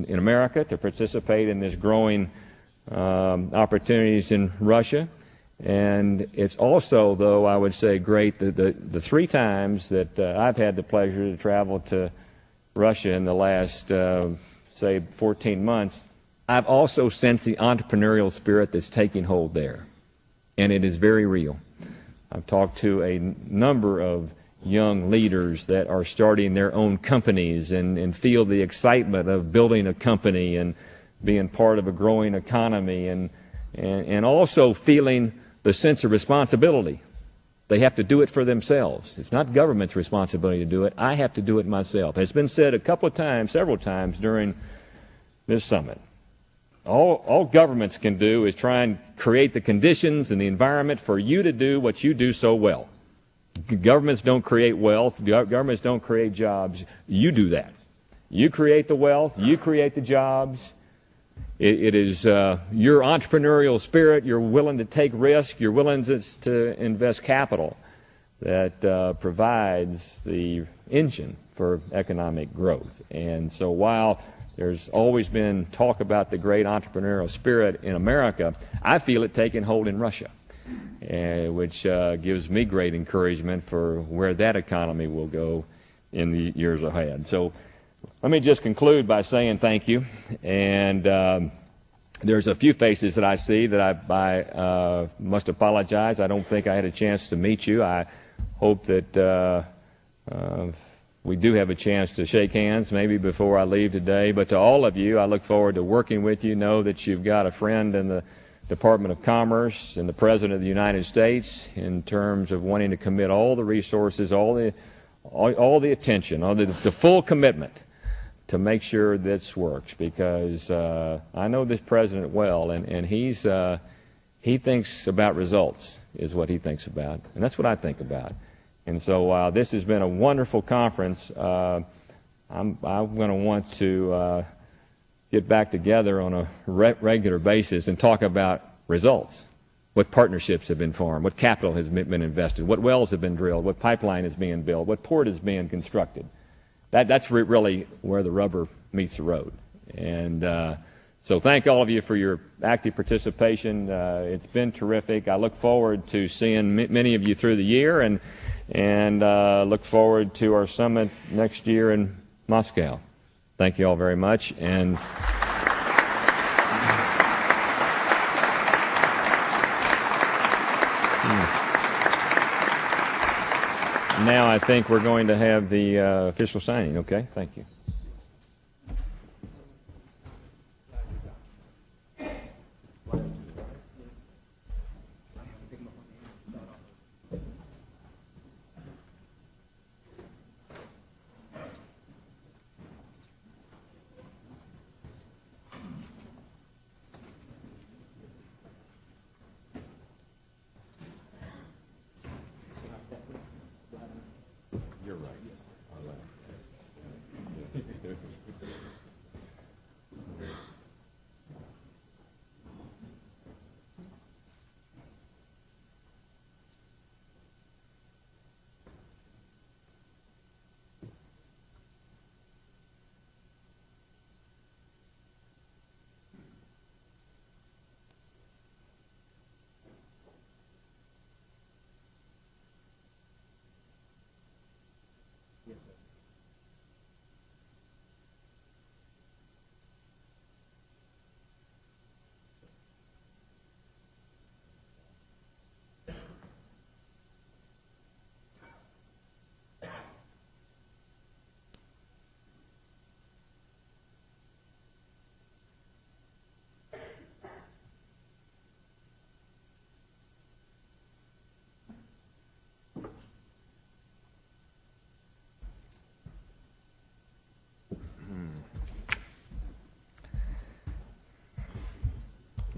America to participate in this growing opportunities in Russia. And it's also, though, I would say great that the 3 times that I've had the pleasure to travel to Russia in the last, say, 14 months, I've also sensed the entrepreneurial spirit that's taking hold there. And it is very real. I've talked to a number of young leaders that are starting their own companies and feel the excitement of building a company and being part of a growing economy and also feeling the sense of responsibility. They have to do it for themselves. It's not government's responsibility to do it. I have to do it myself. It's been said several times during this summit. All governments can do is try and create the conditions and the environment for you to do what you do so well. Governments don't create wealth. Governments don't create jobs. You do that. You create the wealth. You create the jobs. it is your entrepreneurial spirit, you're willing to take risk, you're willing to invest capital that provides the engine for economic growth. And so while there's always been talk about the great entrepreneurial spirit in America, I feel it taking hold in Russia, which gives me great encouragement for where that economy will go in the years ahead. So let me just conclude by saying thank you. And there's a few faces that I see that I must apologize. I don't think I had a chance to meet you. I hope that we do have a chance to shake hands maybe before I leave today. But to all of you, I look forward to working with you. Know that you've got a friend in the Department of Commerce and the President of the United States in terms of wanting to commit all the resources, all the attention, all the full commitment to make sure this works, because I know this president well, and he thinks about results is what he thinks about, and that's what I think about. And so while this has been a wonderful conference, I'm going to want to get back together on a regular basis and talk about results. What partnerships have been formed, what capital has been invested, what wells have been drilled, what pipeline is being built, what port is being constructed. That's really where the rubber meets the road. And so thank all of you for your active participation. It's been terrific. I look forward to seeing many of you through the year, and look forward to our summit next year in Moscow. Thank you all very much. And now I think we're going to have the official signing. Okay, thank you.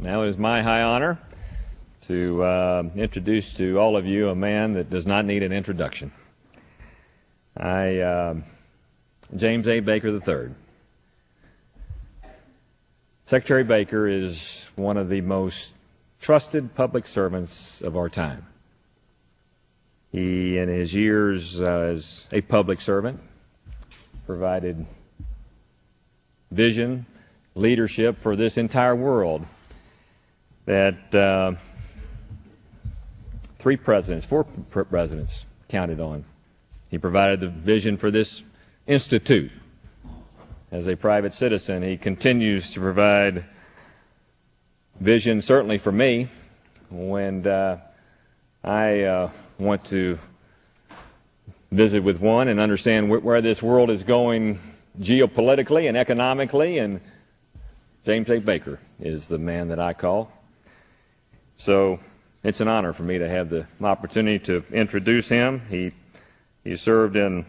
Now it is my high honor to introduce to all of you a man that does not need an introduction. James A. Baker III. Secretary Baker is one of the most trusted public servants of our time. He, in his years as a public servant, provided vision, leadership for this entire world that four presidents counted on. He provided the vision for this institute. As a private citizen, he continues to provide vision, certainly for me, when I want to visit with one and understand where this world is going geopolitically and economically, and James A. Baker is the man that I call. So it's an honor for me to have the opportunity to introduce him. He served in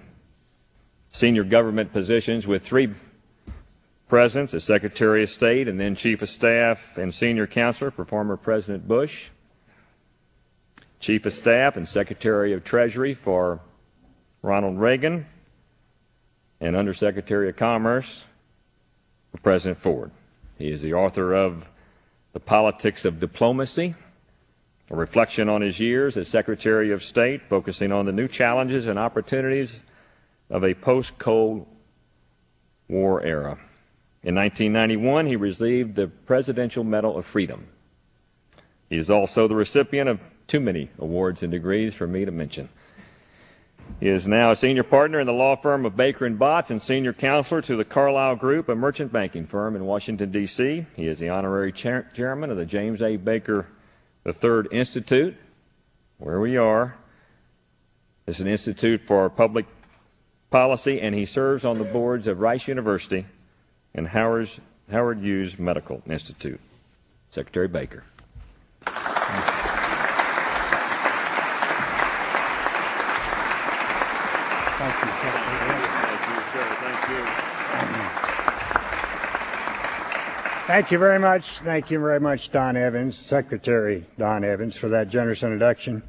senior government positions with three presidents, as Secretary of State and then Chief of Staff and Senior Counselor for former President Bush, Chief of Staff and Secretary of Treasury for Ronald Reagan, and Undersecretary of Commerce for President Ford. He is the author of The Politics of Diplomacy, a reflection on his years as Secretary of State, focusing on the new challenges and opportunities of a post-Cold War era. In 1991, he received the Presidential Medal of Freedom. He is also the recipient of too many awards and degrees for me to mention. He is now a senior partner in the law firm of Baker & Botts and senior counselor to the Carlyle Group, a merchant banking firm in Washington, D.C. He is the honorary chairman of the James A. Baker III Institute, where we are. It's an institute for public policy, and he serves on the boards of Rice University and Howard Hughes Medical Institute. Secretary Baker. Thank you, Secretary. Thank you, sir. Thank you. Thank you very much. Thank you very much, Don Evans, Secretary Don Evans, for that generous introduction.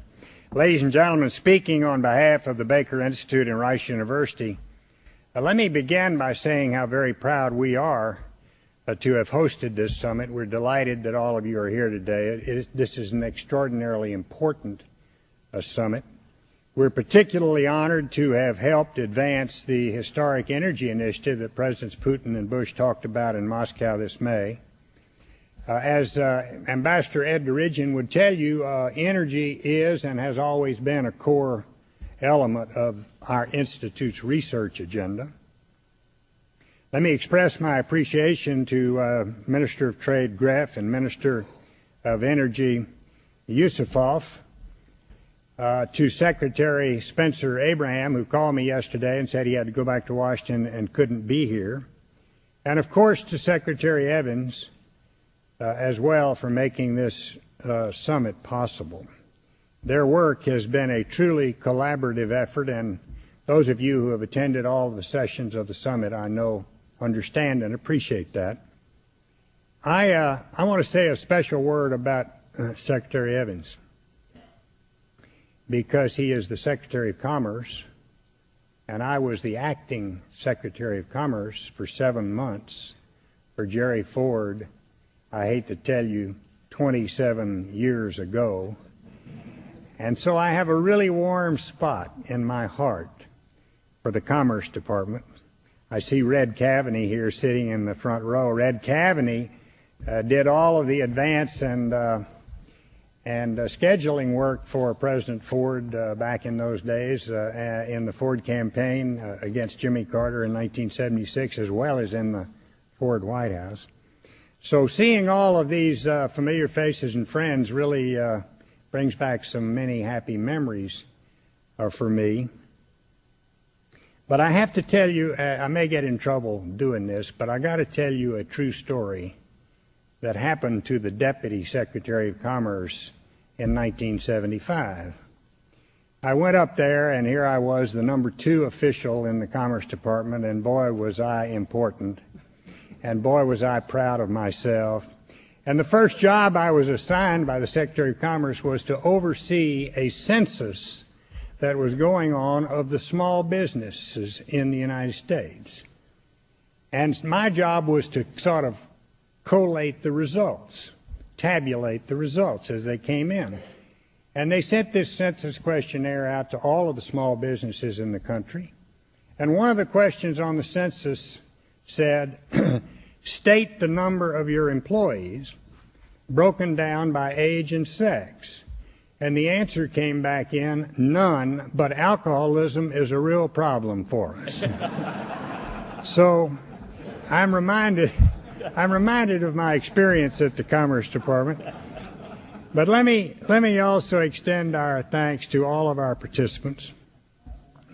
Ladies and gentlemen, speaking on behalf of the Baker Institute and Rice University, let me begin by saying how very proud we are to have hosted this summit. We're delighted that all of you are here today. This is an extraordinarily important summit. We're particularly honored to have helped advance the historic energy initiative that Presidents Putin and Bush talked about in Moscow this May. As Ambassador Ed Derigian would tell you, energy is and has always been a core element of our Institute's research agenda. Let me express my appreciation to Minister of Trade Greff and Minister of Energy Yusufov, to Secretary Spencer Abraham, who called me yesterday and said he had to go back to Washington and couldn't be here, and of course to Secretary Evans as well for making this summit possible. Their work has been a truly collaborative effort, and those of you who have attended all of the sessions of the summit, I know, understand and appreciate that. I want to say a special word about Secretary Evans, because he is the Secretary of Commerce, and I was the acting Secretary of Commerce for 7 months for Jerry Ford, I hate to tell you, 27 years ago. And so I have a really warm spot in my heart for the Commerce Department. I see Red Cavaney here sitting in the front row. Red Cavaney did all of the advance and scheduling work for President Ford back in those days in the Ford campaign against Jimmy Carter in 1976, as well as in the Ford White House. So seeing all of these familiar faces and friends really brings back some many happy memories for me. But I have to tell you, I may get in trouble doing this, but I got to tell you a true story that happened to the Deputy Secretary of Commerce in 1975. I went up there, and here I was, the number 2 official in the Commerce Department, and boy, was I important, and boy, was I proud of myself. And the first job I was assigned by the Secretary of Commerce was to oversee a census that was going on of the small businesses in the United States. And my job was to sort of collate the results, tabulate the results as they came in. And they sent this census questionnaire out to all of the small businesses in the country. And one of the questions on the census said, state the number of your employees broken down by age and sex. And the answer came back in, none, but alcoholism is a real problem for us. So I'm reminded of my experience at the Commerce Department. But let me also extend our thanks to all of our participants,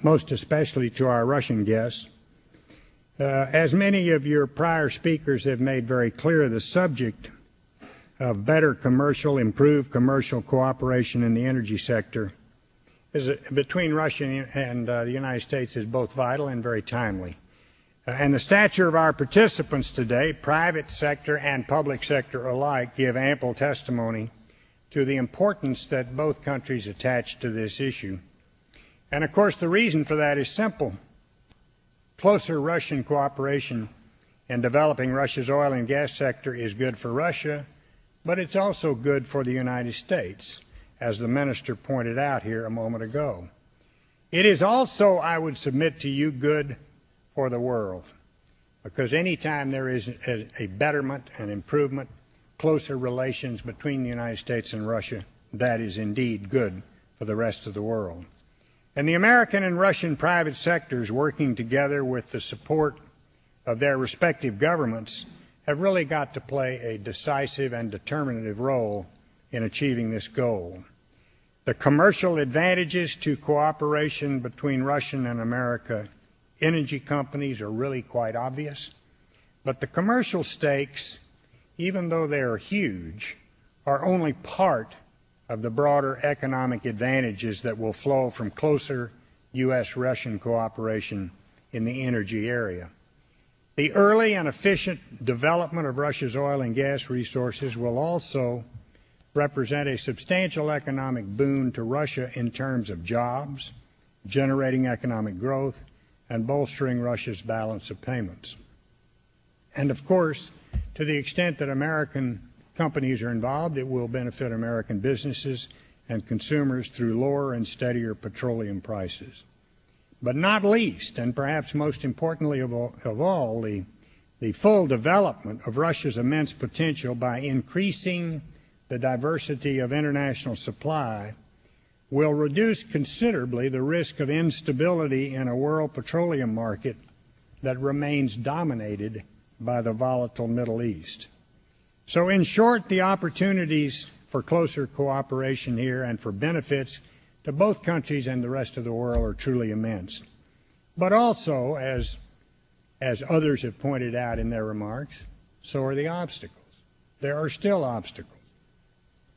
most especially to our Russian guests. As many of your prior speakers have made very clear, the subject of better improved commercial cooperation in the energy sector between Russia and the United States is both vital and very timely. And the stature of our participants today, private sector and public sector alike, give ample testimony to the importance that both countries attach to this issue. And of course, the reason for that is simple. Closer Russian cooperation And developing Russia's oil and gas sector is good for Russia, but it's also good for the United States, as the minister pointed out here a moment ago. It is also, I would submit to you, good for the world, because anytime there is a betterment, an improvement, closer relations between the United States and Russia, that is indeed good for the rest of the world. And the American and Russian private sectors, working together with the support of their respective governments, have really got to play a decisive and determinative role in achieving this goal. The commercial advantages to cooperation between Russian and American energy companies are really quite obvious, but the commercial stakes, even though they are huge, are only part of the broader economic advantages that will flow from closer U.S.-Russian cooperation in the energy area. The early and efficient development of Russia's oil and gas resources will also represent a substantial economic boon to Russia in terms of jobs, generating economic growth, and bolstering Russia's balance of payments. And of course, to the extent that American companies are involved, it will benefit American businesses and consumers through lower and steadier petroleum prices. But not least, and perhaps most importantly of all, the full development of Russia's immense potential by increasing the diversity of international supply will reduce considerably the risk of instability in a world petroleum market that remains dominated by the volatile Middle East. So in short, the opportunities for closer cooperation here and for benefits to both countries and the rest of the world are truly immense. But also, as others have pointed out in their remarks, so are the obstacles. There are still obstacles,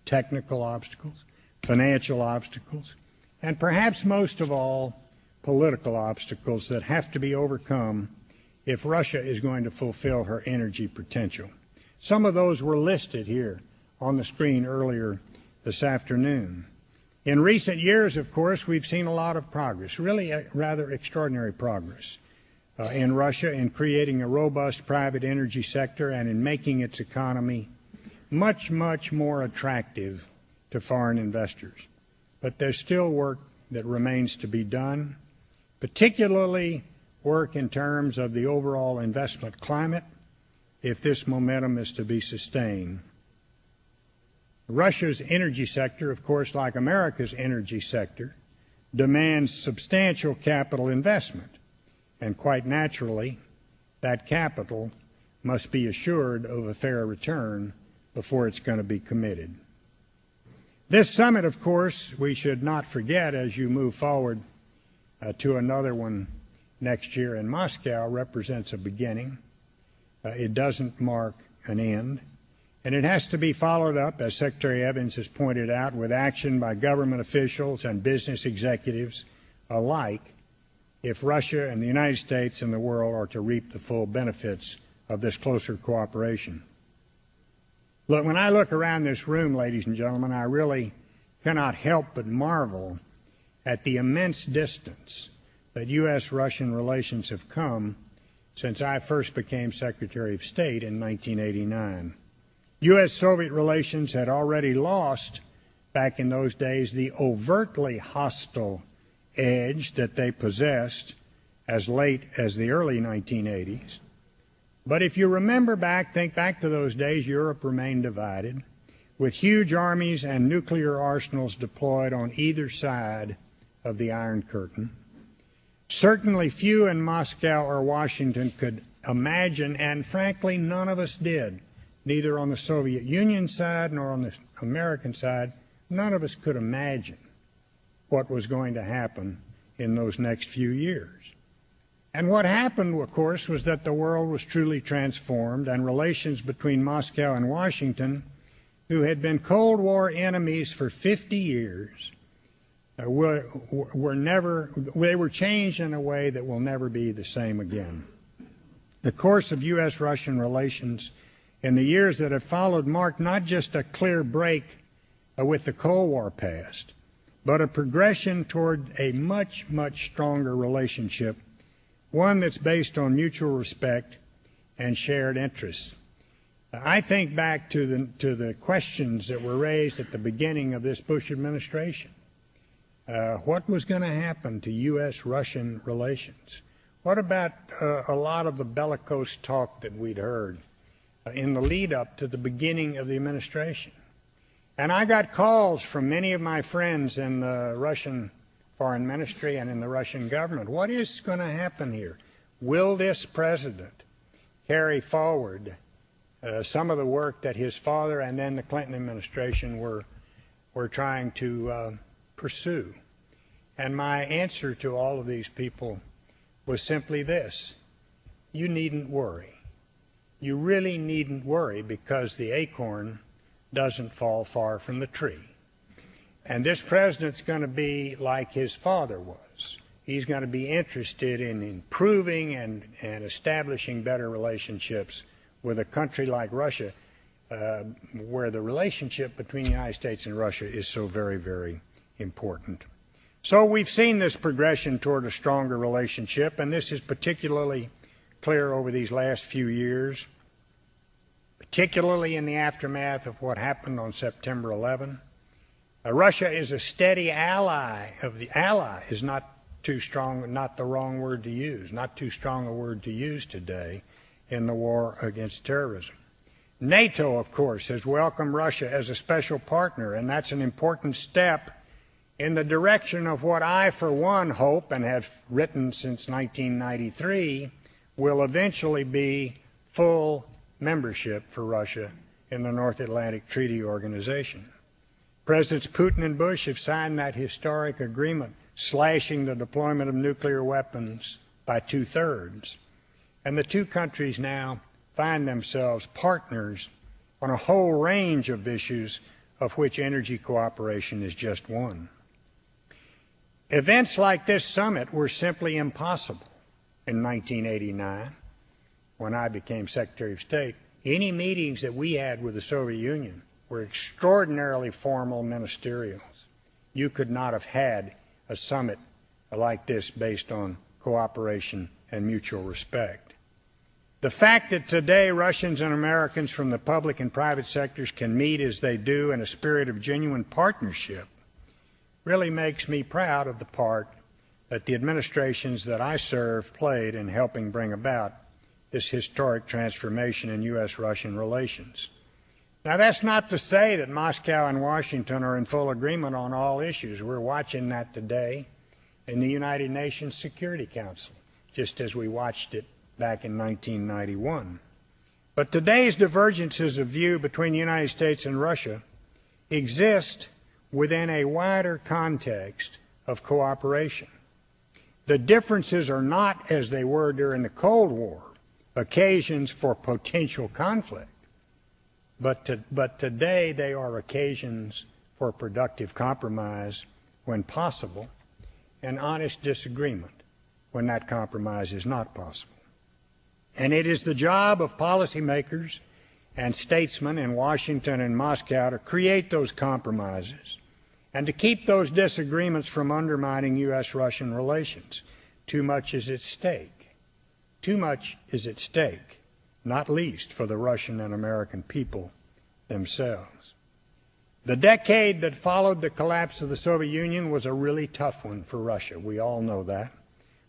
technical obstacles, financial obstacles, and perhaps most of all, political obstacles that have to be overcome if Russia is going to fulfill her energy potential. Some of those were listed here on the screen earlier this afternoon. In recent years, of course, we've seen a lot of progress, really rather extraordinary progress in Russia in creating a robust private energy sector and in making its economy much, much more attractive to foreign investors. But there's still work that remains to be done, particularly work in terms of the overall investment climate, if this momentum is to be sustained. Russia's energy sector, of course, like America's energy sector, demands substantial capital investment, and quite naturally, that capital must be assured of a fair return before it's going to be committed. This summit, of course, we should not forget as you move forward to another one next year in Moscow, represents a beginning. It doesn't mark an end. And it has to be followed up, as Secretary Evans has pointed out, with action by government officials and business executives alike if Russia and the United States and the world are to reap the full benefits of this closer cooperation. Look, when I look around this room, ladies and gentlemen, I really cannot help but marvel at the immense distance that U.S.-Russian relations have come since I first became Secretary of State in 1989. U.S.-Soviet relations had already lost, back in those days, the overtly hostile edge that they possessed as late as the early 1980s. But if you remember back, think back to those days, Europe remained divided, with huge armies and nuclear arsenals deployed on either side of the Iron Curtain. Certainly few in Moscow or Washington could imagine, and frankly none of us did, neither on the Soviet Union side nor on the American side, none of us could imagine what was going to happen in those next few years. And what happened, of course, was that the world was truly transformed, and relations between Moscow and Washington, who had been Cold War enemies for 50 years, were changed in a way that will never be the same again. The course of U.S.-Russian relations in the years that have followed marked not just a clear break with the Cold War past, but a progression toward a much, much stronger relationship, one that's based on mutual respect and shared interests. I think back to the questions that were raised at the beginning of this Bush administration. What was going to happen to U.S.-Russian relations? What about a lot of the bellicose talk that we'd heard in the lead-up to the beginning of the administration? And I got calls from many of my friends in the Russian foreign ministry and in the Russian government. What is going to happen here? Will this president carry forward some of the work that his father and then the Clinton administration were trying to pursue? And my answer to all of these people was simply this: you needn't worry. You really needn't worry, because the acorn doesn't fall far from the tree. And this president's going to be like his father was. He's going to be interested in improving and establishing better relationships with a country like Russia, where the relationship between the United States and Russia is so very, very important. So we've seen this progression toward a stronger relationship, and this is particularly clear over these last few years, particularly in the aftermath of what happened on September 11. Russia is a steady ally of the ally is not too strong, not the wrong word to use, not too strong a word to use today in the war against terrorism. NATO, of course, has welcomed Russia as a special partner, and that's an important step in the direction of what I, for one, hope and have written since 1993 will eventually be full membership for Russia in the North Atlantic Treaty Organization. Presidents Putin and Bush have signed that historic agreement, slashing the deployment of nuclear weapons by 2/3. And the two countries now find themselves partners on a whole range of issues, of which energy cooperation is just one. Events like this summit were simply impossible in 1989, when I became Secretary of State. Any meetings that we had with the Soviet Union were extraordinarily formal ministerials. You could not have had a summit like this based on cooperation and mutual respect. The fact that today Russians and Americans from the public and private sectors can meet as they do in a spirit of genuine partnership really makes me proud of the part that the administrations that I served played in helping bring about this historic transformation in U.S.-Russian relations. Now, that's not to say that Moscow and Washington are in full agreement on all issues. We're watching that today in the United Nations Security Council, just as we watched it back in 1991. But today's divergences of view between the United States and Russia exist within a wider context of cooperation. The differences are not, as they were during the Cold War, occasions for potential conflict, but today they are occasions for productive compromise when possible, and honest disagreement when that compromise is not possible. And it is the job of policymakers and statesmen in Washington and Moscow to create those compromises and to keep those disagreements from undermining U.S.-Russian relations. Too much is at stake. Too much is at stake, not least for the Russian and American people themselves. The decade that followed the collapse of the Soviet Union was a really tough one for Russia. We all know that.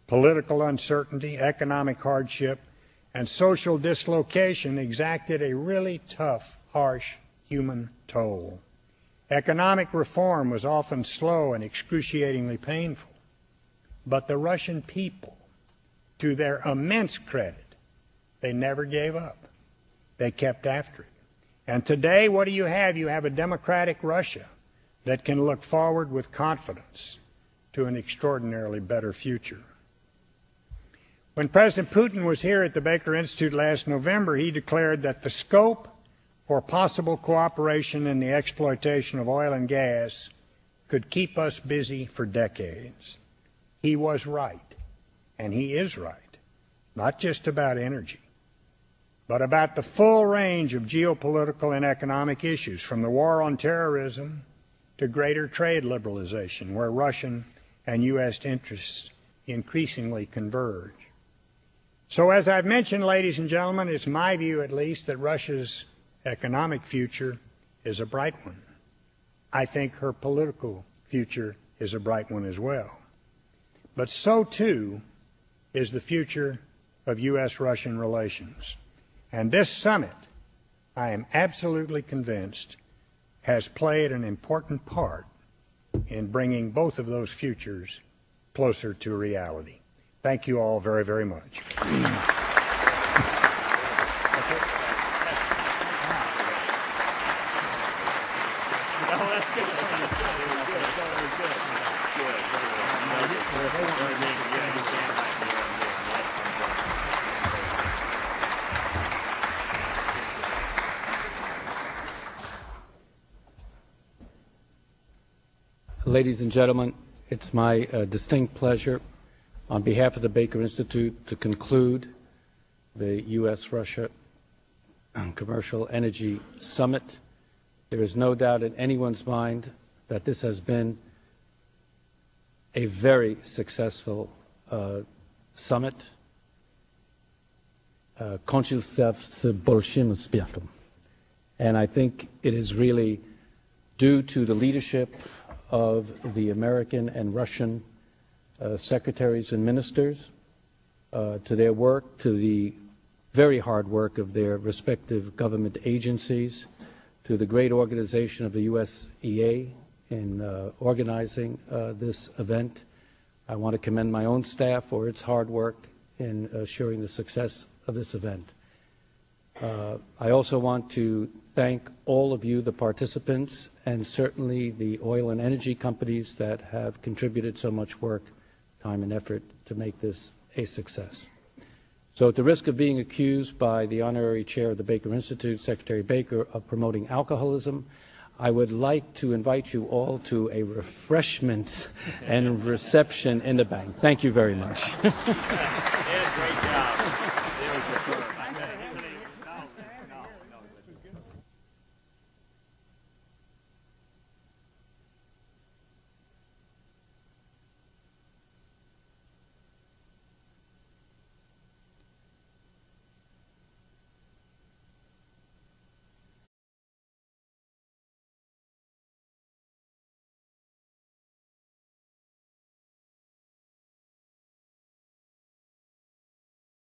Political uncertainty, economic hardship, and social dislocation exacted a really tough, harsh human toll. Economic reform was often slow and excruciatingly painful. But the Russian people, to their immense credit, they never gave up. They kept after it. And today, what do you have? You have a democratic Russia that can look forward with confidence to an extraordinarily better future. When President Putin was here at the Baker Institute last November, he declared that the scope for possible cooperation in the exploitation of oil and gas could keep us busy for decades. He was right, and he is right, not just about energy, but about the full range of geopolitical and economic issues, from the war on terrorism to greater trade liberalization, where Russian and U.S. interests increasingly converge. So as I've mentioned, ladies and gentlemen, it's my view at least that Russia's economic future is a bright one. I think her political future is a bright one as well. But so too is the future of U.S.-Russian relations. And this summit, I am absolutely convinced, has played an important part in bringing both of those futures closer to reality. Thank you all very, very much. Ladies and gentlemen, it's my distinct pleasure on behalf of the Baker Institute to conclude the U.S.-Russia Commercial Energy Summit. There is no doubt in anyone's mind that this has been a very successful summit. Končil s большим успехом. And I think it is really due to the leadership of the American and Russian secretaries and ministers, to their work, to the very hard work of their respective government agencies, to the great organization of the USEA in organizing this event. I want to commend my own staff for its hard work in assuring the success of this event. I also want to thank all of you, the participants, and certainly the oil and energy companies that have contributed so much work, time, and effort to make this a success. So at the risk of being accused by the honorary chair of the Baker Institute, Secretary Baker, of promoting alcoholism, I would like to invite you all to a refreshments and reception in the bank. Thank you very much. Great job.